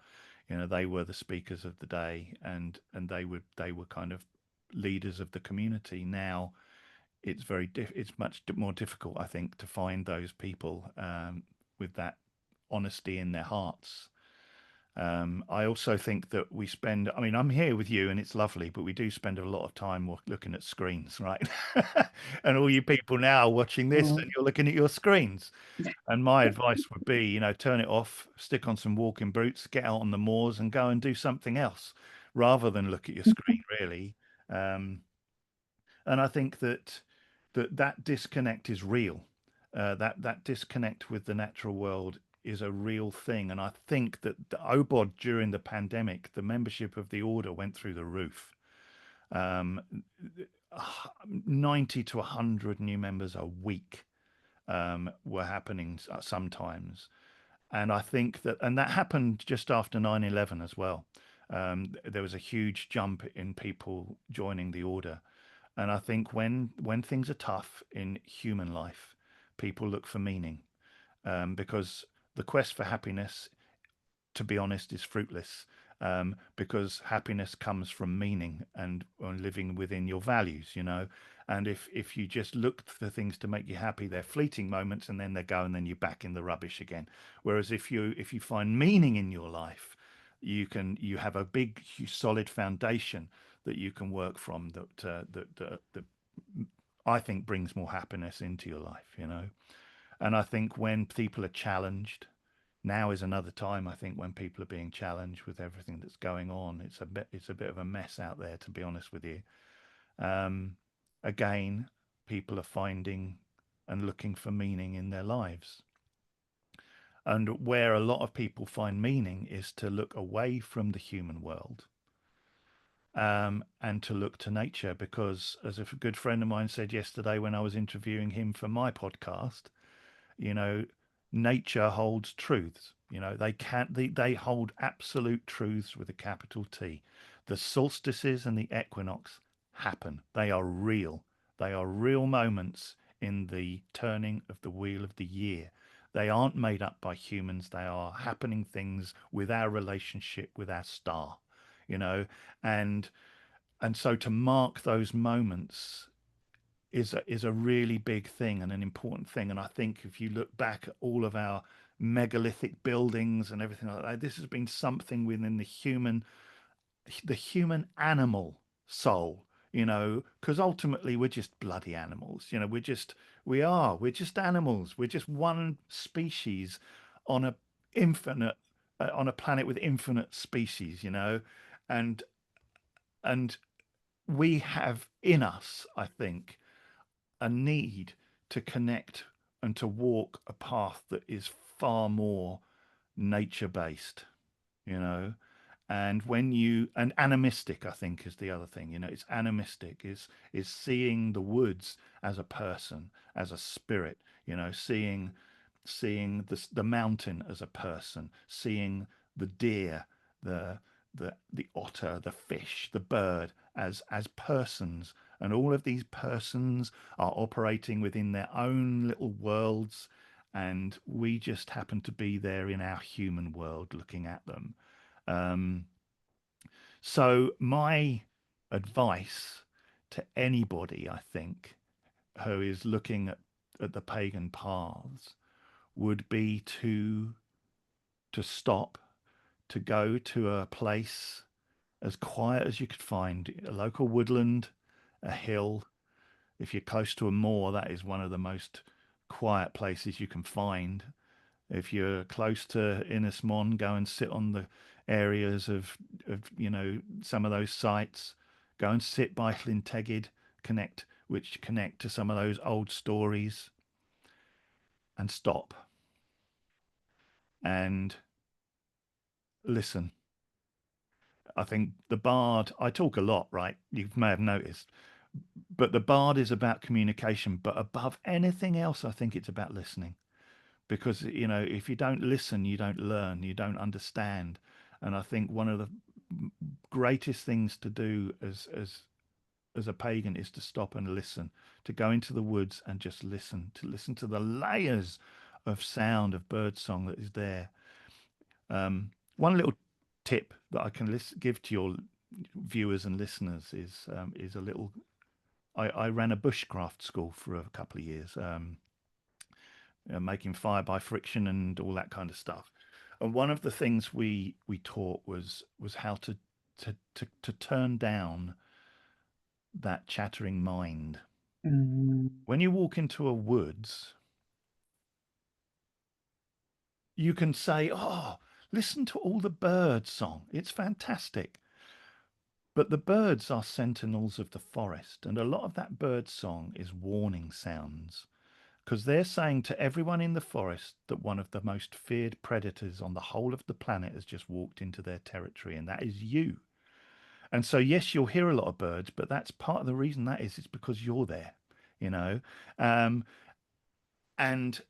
You know, they were the speakers of the day, and they were kind of leaders of the community. Now it's much more difficult, I think, to find those people, with that honesty in their hearts. I also think that I mean, I'm here with you and it's lovely, but we do spend a lot of time looking at screens, right? And all you people now watching this, Mm. and you're looking at your screens. And my advice would be, turn it off, stick on some walking boots, get out on the moors and go and do something else rather than look at your screen, really. Um, and I think that disconnect is real. That disconnect with the natural world is a real thing. And I think that the OBOD during the pandemic, the membership of the order went through the roof. Um, 90 to 100 new members a week, were happening sometimes. And I think and that happened just after 9/11 as well. There was a huge jump in people joining the order. And I think when things are tough in human life, people look for meaning, because the quest for happiness, to be honest, is fruitless, because happiness comes from meaning and living within your values. And if you just look for things to make you happy, they're fleeting moments, and then they go, and then you're back in the rubbish again. Whereas if you find meaning in your life, you have a big, solid foundation that you can work from, that I think brings more happiness into your life. And I think when people are challenged, now is another time, I think, when people are being challenged with everything that's going on. It's a bit of a mess out there, to be honest with you. Um, Again, people are finding and looking for meaning in their lives. And where a lot of people find meaning is to look away from the human world, and to look to nature. Because, as a good friend of mine said yesterday when I was interviewing him for my podcast, you know, nature holds truths. They hold absolute truths with a capital T. The solstices and the equinox happen. They are real. They are real moments in the turning of the wheel of the year. They aren't made up by humans. They are happening things with our relationship with our star, you know, and so to mark those moments is a really big thing and an important thing. And I think if you look back at all of our megalithic buildings and everything like that, this has been something within the human animal soul, because ultimately we're just bloody animals. We're just animals. We're just one species on a infinite on a planet with infinite species. And and we have in us, I think, a need to connect and to walk a path that is far more nature based, you know. And animistic, I think, is the other thing. It's animistic, is seeing the woods as a person, as a spirit, seeing the mountain as a person, seeing the deer, the the otter, the fish, the bird as persons, and all of these persons are operating within their own little worlds, and we just happen to be there in our human world looking at them. Um, so my advice to anybody, I think, who is looking at the pagan paths would be to stop, to go to a place as quiet as you could find, a local woodland, a hill. If you're close to a moor, that is one of the most quiet places you can find. If you're close to Innis Mon, go and sit on the areas of some of those sites. Go and sit by Llyn Tegid, which connect to some of those old stories, and stop and listen. I think the bard, I talk a lot, right? You may have noticed, but the bard is about communication. But above anything else, I think it's about listening. Because, if you don't listen, you don't learn, you don't understand. And I think one of the greatest things to do as a pagan is to stop and listen, to go into the woods and just listen, to listen to the layers of sound of birdsong that is there. One little tip that I can give to your viewers and listeners is a little. I ran a bushcraft school for a couple of years, making fire by friction and all that kind of stuff. And one of the things we taught was how to turn down that chattering mind. Mm. When you walk into a woods, you can say, "Oh, listen to all the bird song. It's fantastic." But the birds are sentinels of the forest, and a lot of that bird song is warning sounds, because they're saying to everyone in the forest that one of the most feared predators on the whole of the planet has just walked into their territory, and that is you. And so, yes, you'll hear a lot of birds, but that's part of the reason that is, it's because you're there, you know. Um, and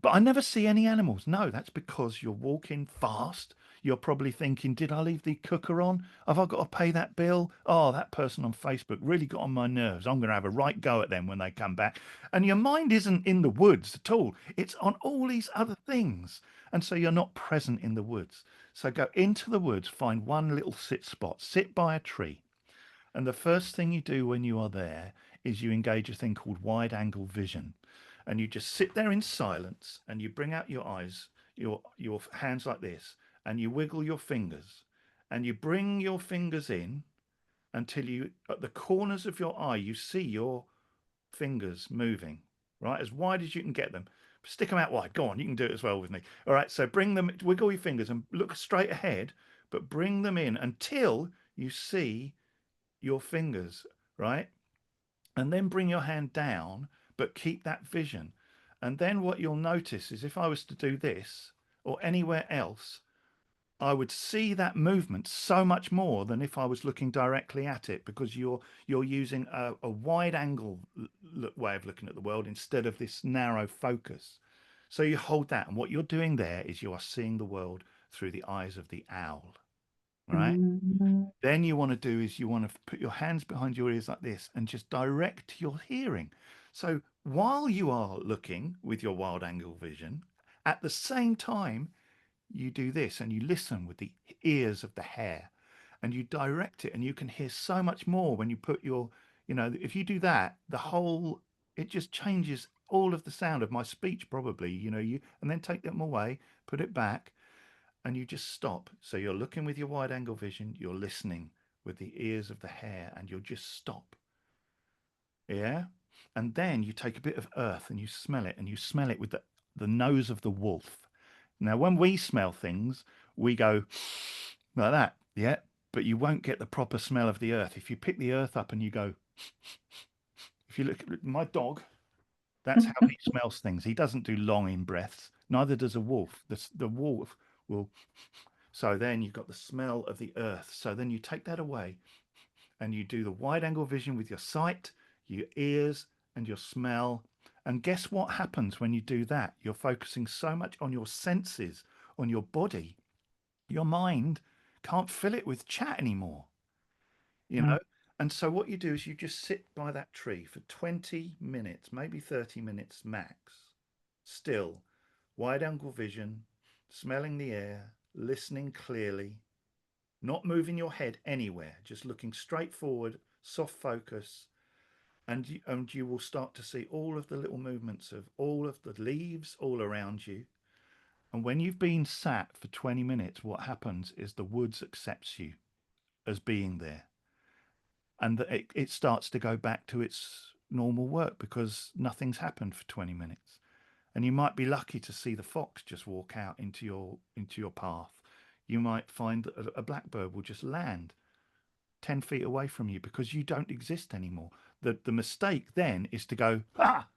but I never see any animals. No, that's because you're walking fast. You're probably thinking, did I leave the cooker on? Have I got to pay that bill? Oh, that person on Facebook really got on my nerves. I'm going to have a right go at them when they come back. And your mind isn't in the woods at all. It's on all these other things. And so you're not present in the woods. So go into the woods, find one little sit spot, sit by a tree. And the first thing you do when you are there is you engage a thing called wide angle vision. And you just sit there in silence and you bring out your eyes, your hands like this, and you wiggle your fingers. And you bring your fingers in until you, at the corners of your eye, you see your fingers moving, right? As wide as you can get them. Stick them out wide. Go on, you can do it as well with me. All right, so bring them, wiggle your fingers and look straight ahead, but bring them in until you see your fingers, right? And then bring your hand down, but keep that vision. And then what you'll notice is if I was to do this or anywhere else, I would see that movement so much more than if I was looking directly at it, because you're using a wide angle way of looking at the world instead of this narrow focus. So you hold that, and what you're doing there is you are seeing the world through the eyes of the owl, right? Mm. Then you want to do is you want to put your hands behind your ears like this and just direct your hearing. So while you are looking with your wild angle vision, at the same time, you do this and you listen with the ears of the hare and you direct it, and you can hear so much more when you put your, if you do that, it just changes all of the sound of my speech, probably, and then take them away, put it back, and you just stop. So you're looking with your wide angle vision, you're listening with the ears of the hare, and you'll just stop. Yeah. And then you take a bit of earth and you smell it, and you smell it with the nose of the wolf. Now, when we smell things, we go like that. Yeah. But you won't get the proper smell of the earth. If you pick the earth up and you go, if you look at my dog, that's how he smells things. He doesn't do long in breaths. Neither does a wolf. The wolf will. So then you've got the smell of the earth. So then you take that away and you do the wide angle vision with your sight, your ears, and your smell. And guess what happens when you do that? You're focusing so much on your senses, on your body. Your mind can't fill it with chat anymore, you Mm. know? And so what you do is you just sit by that tree for 20 minutes, maybe 30 minutes max, still, wide angle vision, smelling the air, listening clearly, not moving your head anywhere, just looking straight forward, soft focus, and you will start to see all of the little movements of all of the leaves all around you. And when you've been sat for 20 minutes, what happens is the woods accepts you as being there, and it starts to go back to its normal work because nothing's happened for 20 minutes. And you might be lucky to see the fox just walk out into your path. You might find that a blackbird will just land 10 feet away from you because you don't exist anymore. The mistake then is to go, ah,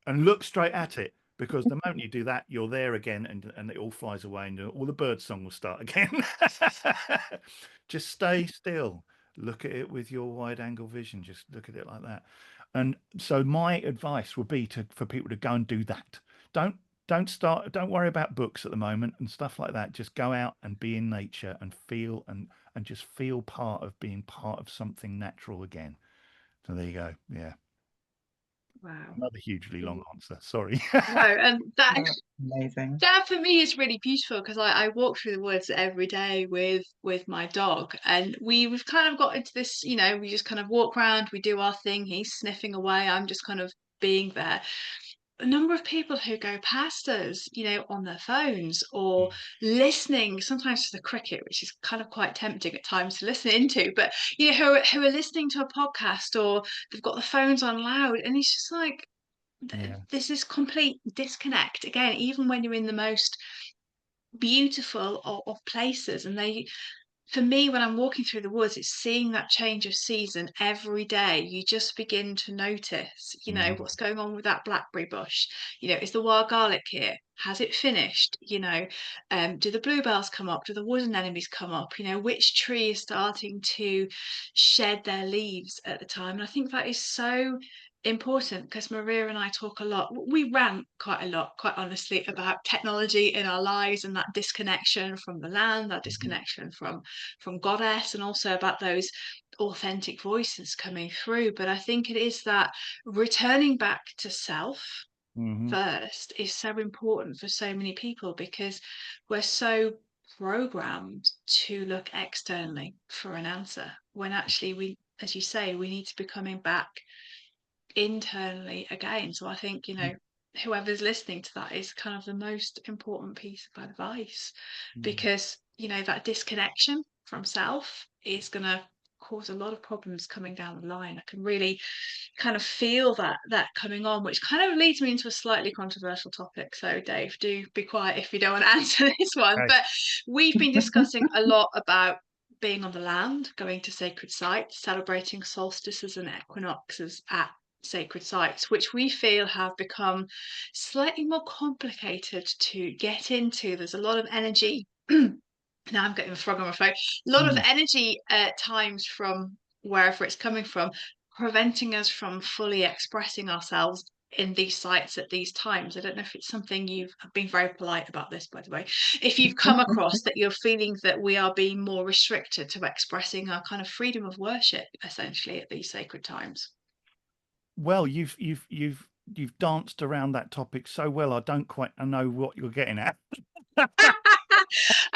and look straight at it, because the moment you do that, you're there again, and it all flies away, and all the bird song will start again. Just stay still. Look at it with your wide angle vision. Just look at it like that. And so my advice would be for people to go and do that. Don't don't worry about books at the moment and stuff like that. Just go out and be in nature and feel, and just feel part of being part of something natural again. So there you go. Yeah. Wow. Another hugely long answer. Sorry. No, and that Amazing. that for me is really beautiful because I walk through the woods every day with my dog, and we've kind of got into this, we just kind of walk around, we do our thing, he's sniffing away, I'm just kind of being there. A number of people who go past us, on their phones or listening sometimes to the cricket, which is kind of quite tempting at times to listen into, but who are listening to a podcast, or they've got the phones on loud, and it's just like Yeah. this is complete disconnect again, even when you're in the most beautiful of places. And for me, when I'm walking through the woods, it's seeing that change of season every day. You just begin to notice, Mm. what's going on with that blackberry bush. Is the wild garlic here? Has it finished? Do the bluebells come up? Do the wood anemones come up? Which tree is starting to shed their leaves at the time? And I think that is so important because Maria and I talk a lot. We rant quite a lot, quite honestly, about technology in our lives and that disconnection from the land, that disconnection from goddess, and also about those authentic voices coming through. But I think it is that returning back to self Hmm. first is so important for so many people, because we're so programmed to look externally for an answer, when actually we, as you say, we need to be coming back internally again. So I think, whoever's listening to that is kind of the most important piece of advice, because, that disconnection from self is going to cause a lot of problems coming down the line. I can really kind of feel that coming on, which kind of leads me into a slightly controversial topic. So Dave, do be quiet if you don't want to answer this one. Okay. But we've been discussing a lot about being on the land, going to sacred sites, celebrating solstices and equinoxes at sacred sites, which we feel have become slightly more complicated to get into. There's a lot of energy. Now I'm getting a frog on my throat. A lot of Mm. energy at times from wherever it's coming from, preventing us from fully expressing ourselves in these sites at these times. I don't know if it's something I've been very polite about this, by the way, if you've come across that you're feeling that we are being more restricted to expressing our kind of freedom of worship, essentially, at these sacred times. Well, you've danced around that topic so well. I don't quite know what you're getting at.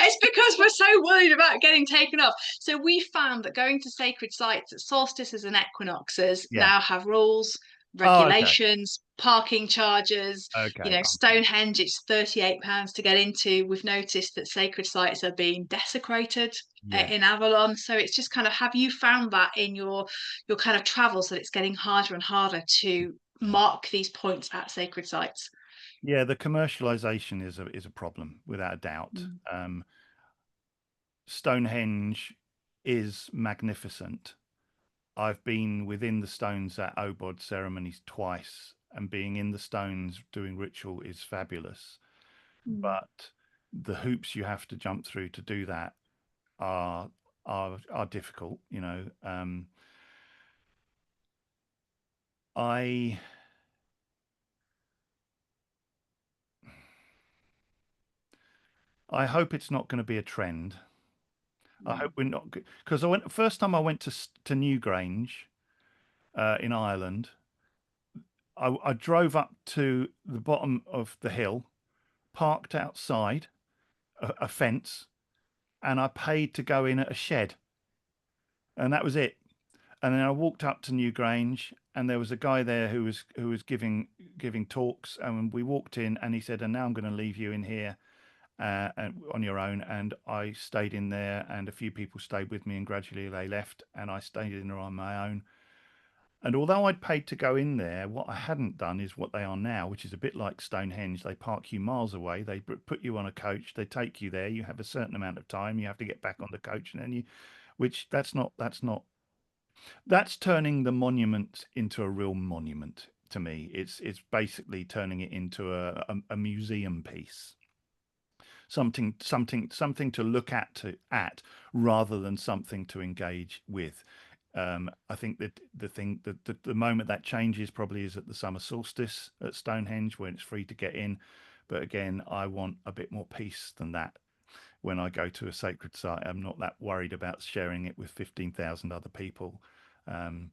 It's because we're so worried about getting taken off. So we found that going to sacred sites at solstices and equinoxes Yeah. now have rules, Oh, okay. regulations, parking charges. Okay. Stonehenge, it's £38 to get into. We've noticed that sacred sites are being desecrated Yeah. in Avalon. So it's just kind of, have you found that in your kind of travels, that it's getting harder and harder to mark these points at sacred sites? Yeah. The commercialization is a problem without a doubt. Mm. Stonehenge is magnificent. I've been within the stones at Obod ceremonies twice, and being in the stones doing ritual is fabulous. Mm. But the hoops you have to jump through to do that are are difficult. I I hope it's not going to be a trend. I hope we're not, because first time I went to Newgrange in Ireland. I drove up to the bottom of the hill, parked outside a fence, and I paid to go in at a shed, and that was it. And then I walked up to Newgrange, and there was a guy there who was giving talks, and we walked in, and he said, "And now I'm going to leave you in here on your own." And I stayed in there, and a few people stayed with me, and gradually they left, and I stayed in there on my own. And although I'd paid to go in there, what I hadn't done is what they are now, which is a bit like Stonehenge. They park you miles away. They put you on a coach. They take you there. You have a certain amount of time. You have to get back on the coach, and then which that's turning the monument into a real monument to me. It's basically turning it into a museum piece, something to look at rather than something to engage with. I think that the moment that changes probably is at the summer solstice at Stonehenge when it's free to get in. But again, I want a bit more peace than that. When I go to a sacred site, I'm not that worried about sharing it with 15,000 other people. Um,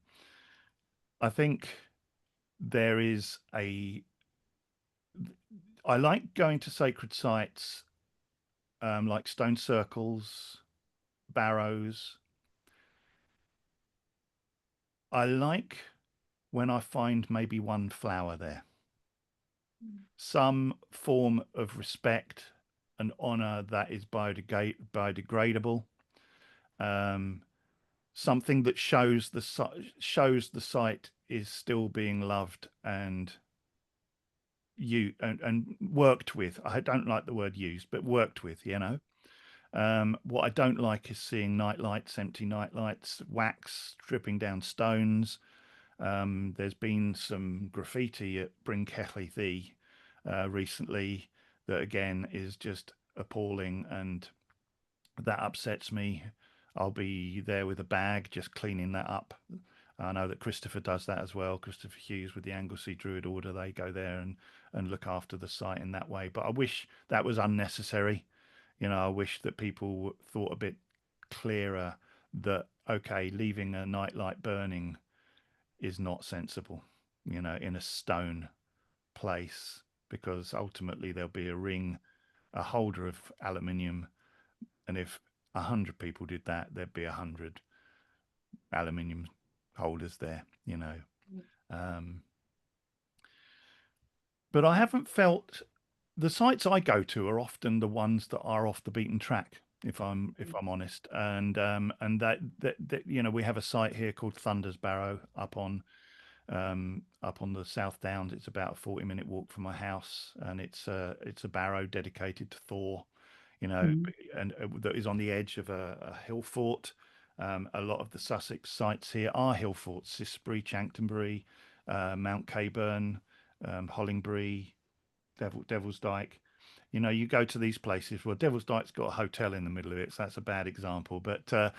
I think there is I like going to sacred sites like stone circles, barrows. I like when I find maybe one flower there, some form of respect and honor that is biodegradable, um, something that shows shows the site is still being loved and and worked with. I don't like the word used, but worked with, you know. What I don't like is seeing night lights, empty night lights, wax dripping down stones. There's been some graffiti at Bryn Celli Ddu recently that again is just appalling, and that upsets me. I'll be there with a bag just cleaning that up. I know that Christopher does that as well. Christopher Hughes with the Anglesey Druid Order, they go there and look after the site in that way. But I wish that was unnecessary. You know, I wish that people thought a bit clearer that, okay, leaving a nightlight burning is not sensible, you know, in a stone place, because ultimately there'll be a ring, a holder of aluminium. And if 100 people did that, there'd be 100 aluminium holders there, you know. Um, but I haven't felt the sites I go to are often the ones that are off the beaten track, if I'm honest. And that you know, we have a site here called Thunder's Barrow up on the South Downs. It's about a 40-minute walk from my house, and it's a barrow dedicated to Thor, you know, Mm. and that is on the edge of a hill fort. A lot of the Sussex sites here are hill forts: Cissbury, Chanctonbury, Mount Caburn, Hollingbury, Devil's Dyke. You know, you go to these places. Well, Devil's Dyke's got a hotel in the middle of it, so that's a bad example. But but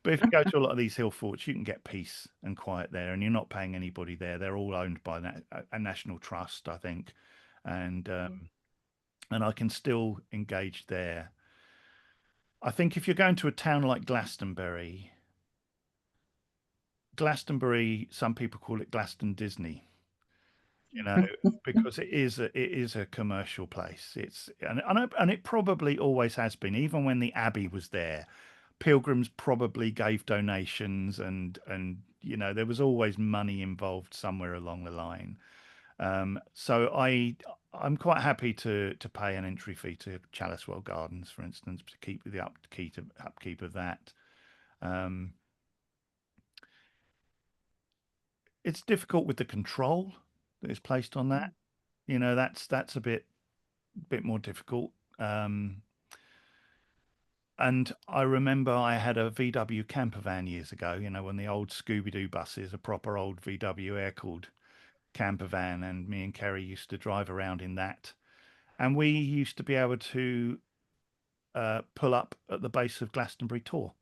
if you go to a lot of these hill forts, you can get peace and quiet there, and you're not paying anybody there. They're all owned by a national trust, I think, and and I can still engage there. I think if you're going to a town like Glastonbury, some people call it Glaston Disney, you know, because it is a commercial place. And it probably always has been. Even when the Abbey was there, pilgrims probably gave donations, and you know, there was always money involved somewhere along the line. So I'm quite happy to pay an entry fee to Chalicewell Gardens, for instance, to keep the upkeep of that. Um, it's difficult with the control that is placed on that. You know, that's a bit more difficult. And I remember I had a VW camper van years ago, you know, when the old Scooby Doo buses, a proper old VW air cooled camper van, and me and Kerry used to drive around in that. And we used to be able to pull up at the base of Glastonbury Tor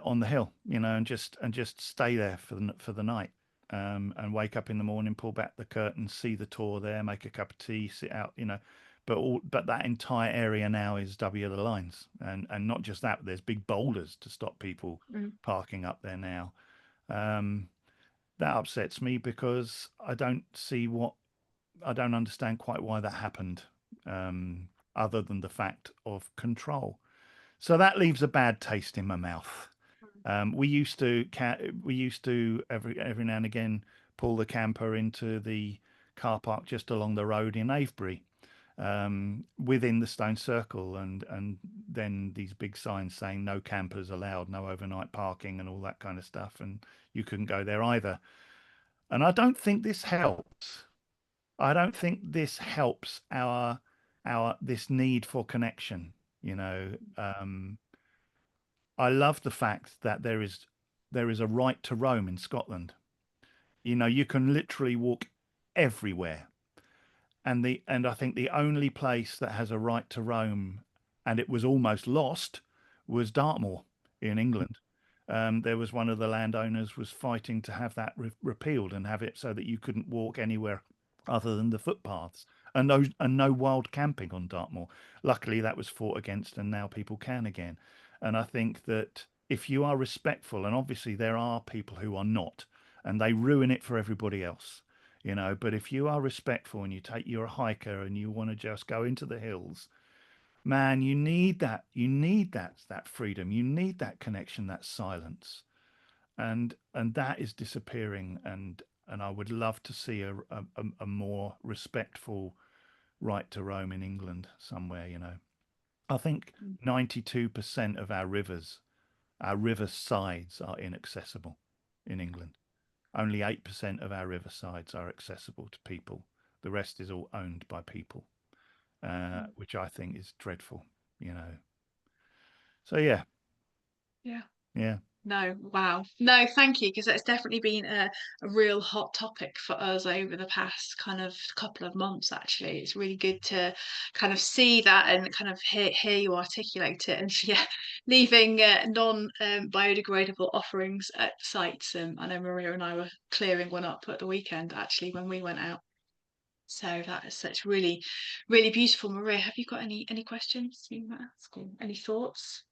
on the hill, you know, and just stay there for the night. And wake up in the morning, pull back the curtain, see the Tor there, make a cup of tea, sit out, you know, but that entire area now is W the lines, and not just that, but there's big boulders to stop people parking up there now. That upsets me because I don't understand quite why that happened, other than the fact of control. So that leaves a bad taste in my mouth. We used to every now and again pull the camper into the car park just along the road in Avebury, within the stone circle, and then these big signs saying no campers allowed, no overnight parking, and all that kind of stuff, and you couldn't go there either. And I don't think this helps. I don't think this helps our this need for connection. You know, I love the fact that there is a right to roam in Scotland. You know, you can literally walk everywhere, and I think the only place that has a right to roam, and it was almost lost, was Dartmoor in England. There was one of the landowners was fighting to have that repealed and have it so that you couldn't walk anywhere other than the footpaths, and no wild camping on Dartmoor. Luckily, that was fought against, and now people can again. And I think that if you are respectful, and obviously there are people who are not, and they ruin it for everybody else, you know, but if you are respectful and you're a hiker and you want to just go into the hills, man, you need that freedom, you need that connection, that silence, and that is disappearing. And I would love to see a more respectful right to roam in England somewhere, you know. I think 92% of our river sides are inaccessible in England. Only 8% of our riversides are accessible to people. The rest is all owned by people, which I think is dreadful, you know. So Yeah. yeah. No, wow. No, thank you, because it's definitely been a real hot topic for us over the past kind of couple of months, actually. It's really good to kind of see that and kind of hear you articulate it. And yeah, leaving non-biodegradable offerings at sites. I know Maria and I were clearing one up at the weekend, actually, when we went out. So that's really, really beautiful. Maria, have you got any questions you might ask, or any thoughts?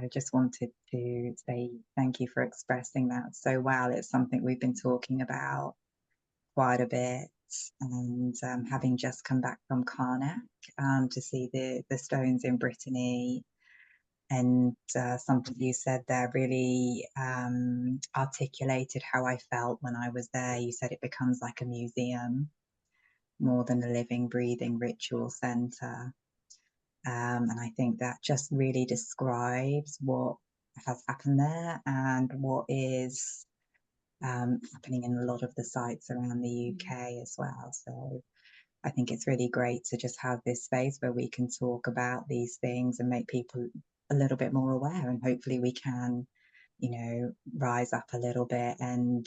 I just wanted to say thank you for expressing that so well. It's something we've been talking about quite a bit, and having just come back from Karnak to see the stones in Brittany, and something you said there really articulated how I felt when I was there. You said it becomes like a museum more than a living, breathing ritual center. And I think that just really describes what has happened there and what is happening in a lot of the sites around the UK as well. So I think it's really great to just have this space where we can talk about these things and make people a little bit more aware, and hopefully we can, you know, rise up a little bit and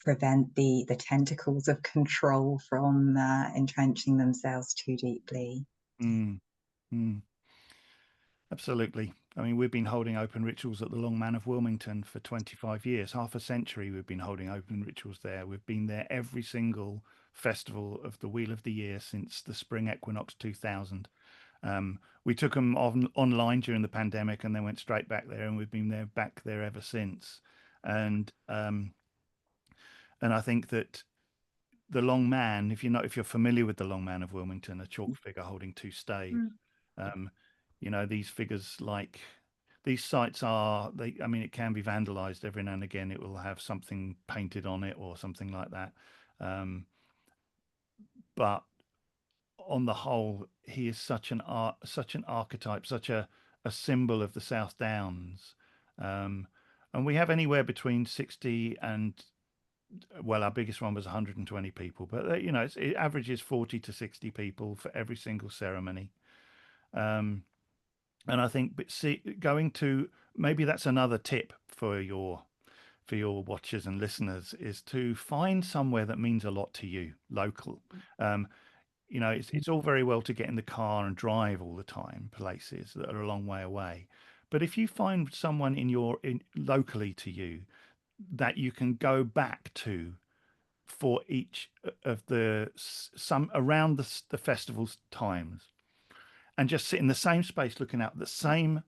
prevent the tentacles of control from entrenching themselves too deeply. Mm, mm. Absolutely. I mean, we've been holding open rituals at the Long Man of Wilmington for 25 years, half a century. We've been holding open rituals there. We've been there every single festival of the Wheel of the Year since the Spring Equinox 2000. We took them online during the pandemic and then went straight back there, and we've been back there ever since. And I think that the Long Man, if you're familiar with the Long Man of Wilmington, a chalk figure holding two staves, you know, these figures, like, these sites I mean, it can be vandalized every now and again. It will have something painted on it or something like that. But on the whole, he is such an archetype, such a symbol of the South Downs. And we have anywhere between 60 and, well, our biggest one was 120 people, but you know, it averages 40 to 60 people for every single ceremony. And I think, but see, going to, maybe that's another tip for your watchers and listeners, is to find somewhere that means a lot to you, local. You know, it's all very well to get in the car and drive all the time places that are a long way away, but if you find someone locally to you that you can go back to for each of some around the festival's times, and just sit in the same space looking out the same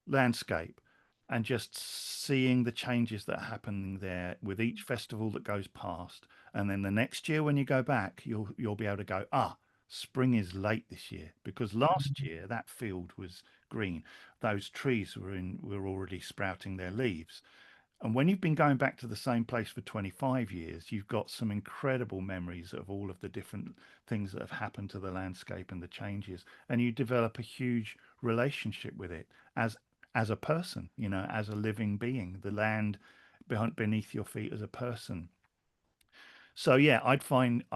landscape and just seeing the changes that are happening there with each festival that goes past. And then the next year when you go back, you'll be able to go, spring is late this year, because last year that field was green. Those trees were already sprouting their leaves. And when you've been going back to the same place for 25 years, you've got some incredible memories of all of the different things that have happened to the landscape and the changes. And you develop a huge relationship with it as a person, as a living being, the land beneath your feet as a person. So yeah, I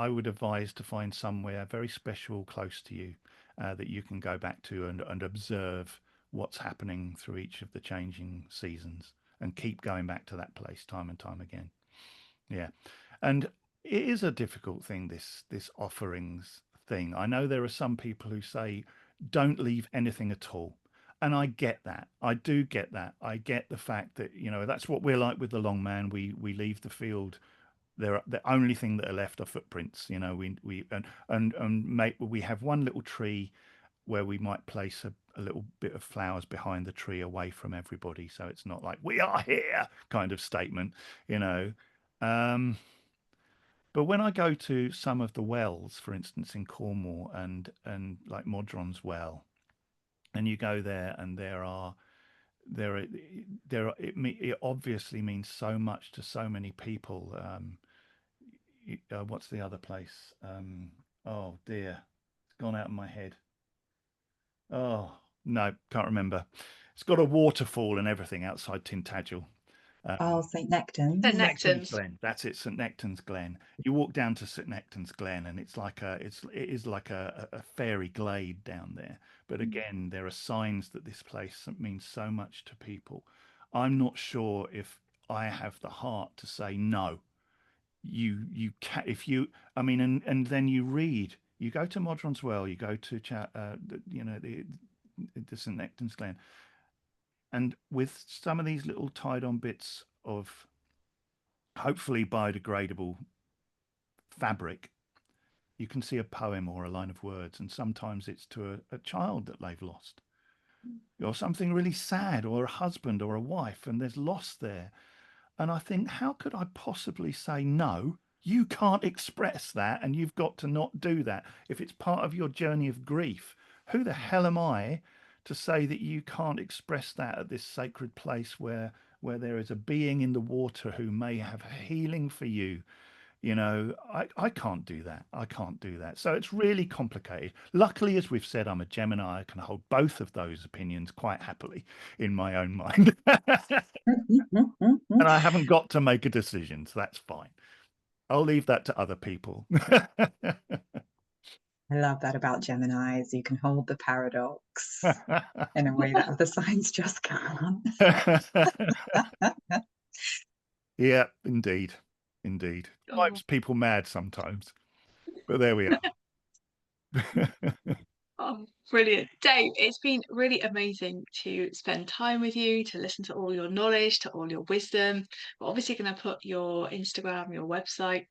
would advise to find somewhere very special close to you that you can go back to and observe what's happening through each of the changing seasons, and keep going back to that place time and time again. Yeah. And it is a difficult thing, this offerings thing. I know there are some people who say don't leave anything at all. And I get that. I do get that. I get the fact that, that's what we're like with the long man. We leave the field. The only thing that are left are footprints. We have one little tree where we might place a little bit of flowers behind the tree away from everybody, so it's not like we are here kind of statement, you know. But when I go to some of the wells, for instance, in Cornwall and like Modron's well, and you go there and it obviously means so much to so many people. What's the other place? Oh dear, it's gone out of my head. Oh no, can't remember. It's got a waterfall and everything outside Tintagel. St. Nectans. St. St. Nectans Nectans. Glen. That's it, St. Nectans Glen. You walk down to St. Nectans Glen, and it is like a fairy glade down there. But again, there are signs that this place means so much to people. I'm not sure if I have the heart to say no. You can, if you, I mean, and then you go to Modron's Well, you go to the St. Nectans Glen, and with some of these little tied on bits of hopefully biodegradable fabric, you can see a poem or a line of words, and sometimes it's to a child that they've lost, or something really sad, or a husband or a wife, and there's loss there. And I think, how could I possibly say no? You can't express that, and you've got to not do that. If it's part of your journey of grief, who the hell am I to say that you can't express that at this sacred place where there is a being in the water who may have healing for you? I can't do that. I can't do that. So it's really complicated. Luckily, as we've said, I'm a Gemini. I can hold both of those opinions quite happily in my own mind. And I haven't got to make a decision, so that's fine. I'll leave that to other people. I love that about Geminis. You can hold the paradox in a way that other signs just can't. Yeah, indeed. Indeed. Drives people mad sometimes. But there we are. Oh, brilliant. Dave, it's been really amazing to spend time with you, to listen to all your knowledge, to all your wisdom. We're obviously going to put your Instagram, your website,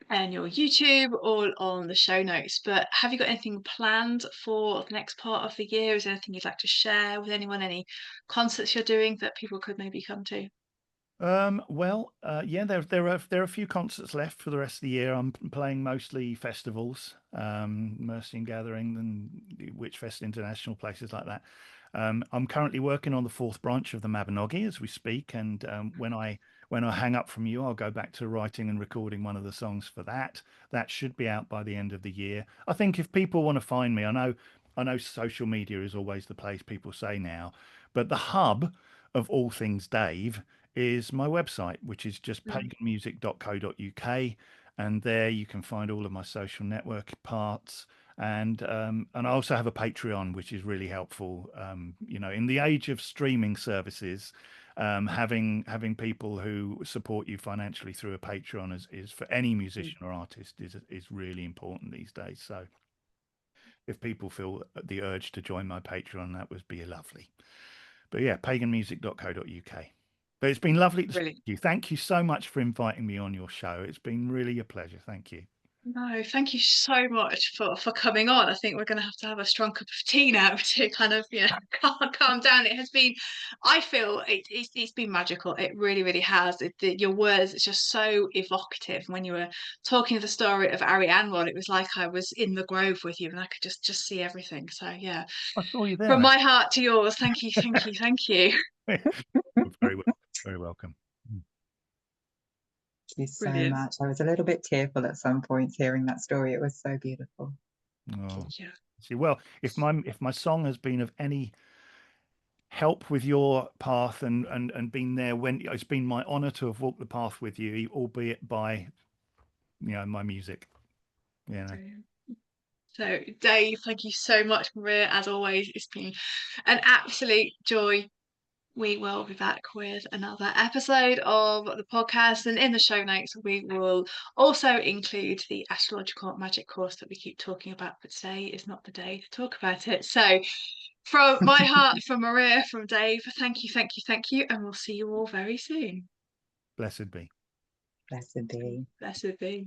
and your YouTube all on the show notes. But have you got anything planned for the next part of the year? Is there anything you'd like to share with anyone? Any concerts you're doing that people could maybe come to? Yeah, there are a few concerts left for the rest of the year. I'm playing mostly festivals, Mercy and Gathering and Witchfest International, places like that. I'm currently working on the fourth branch of the Mabinogi as we speak, and when I hang up from you, I'll go back to writing and recording one of the songs for that. That should be out by the end of the year. I think if people want to find me, I know social media is always the place people say now, but the hub of all things Dave is my website, which is just paganmusic.co.uk, and there you can find all of my social network parts. And I also have a Patreon, which is really helpful. In the age of streaming services, having people who support you financially through a Patreon is for any musician or artist is really important these days. So if people feel the urge to join my Patreon, that would be lovely. But yeah, paganmusic.co.uk. But it's been lovely to speak Brilliant. to you. Thank you so much for inviting me on your show. It's been really a pleasure. Thank you. No, thank you so much for coming on. I think we're going to have a strong cup of tea now to kind of, you know, calm down. It has been, I feel it's been magical. It really, really has. Your words, it's just so evocative. When you were talking the story of Arianrhod, it was like I was in the grove with you and I could just see everything. So yeah, I saw you there. from my heart to yours, thank you, thank you, thank you. Very welcome. Thank you so Brilliant. much. I was a little bit tearful at some points hearing that story. It was so beautiful. Oh. Yeah. See, well, if my song has been of any help with your path and been there when it's been my honor to have walked the path with you, albeit by, you know, my music. You know. Brilliant. So, Dave, thank you so much, Maria. As always, it's been an absolute joy. We will be back with another episode of the podcast, and in the show notes, we will also include the astrological magic course that we keep talking about. But today is not the day to talk about it. So, from my heart, from Maria, from Dave, thank you, thank you, thank you, and we'll see you all very soon. Blessed be. Blessed be. Blessed be.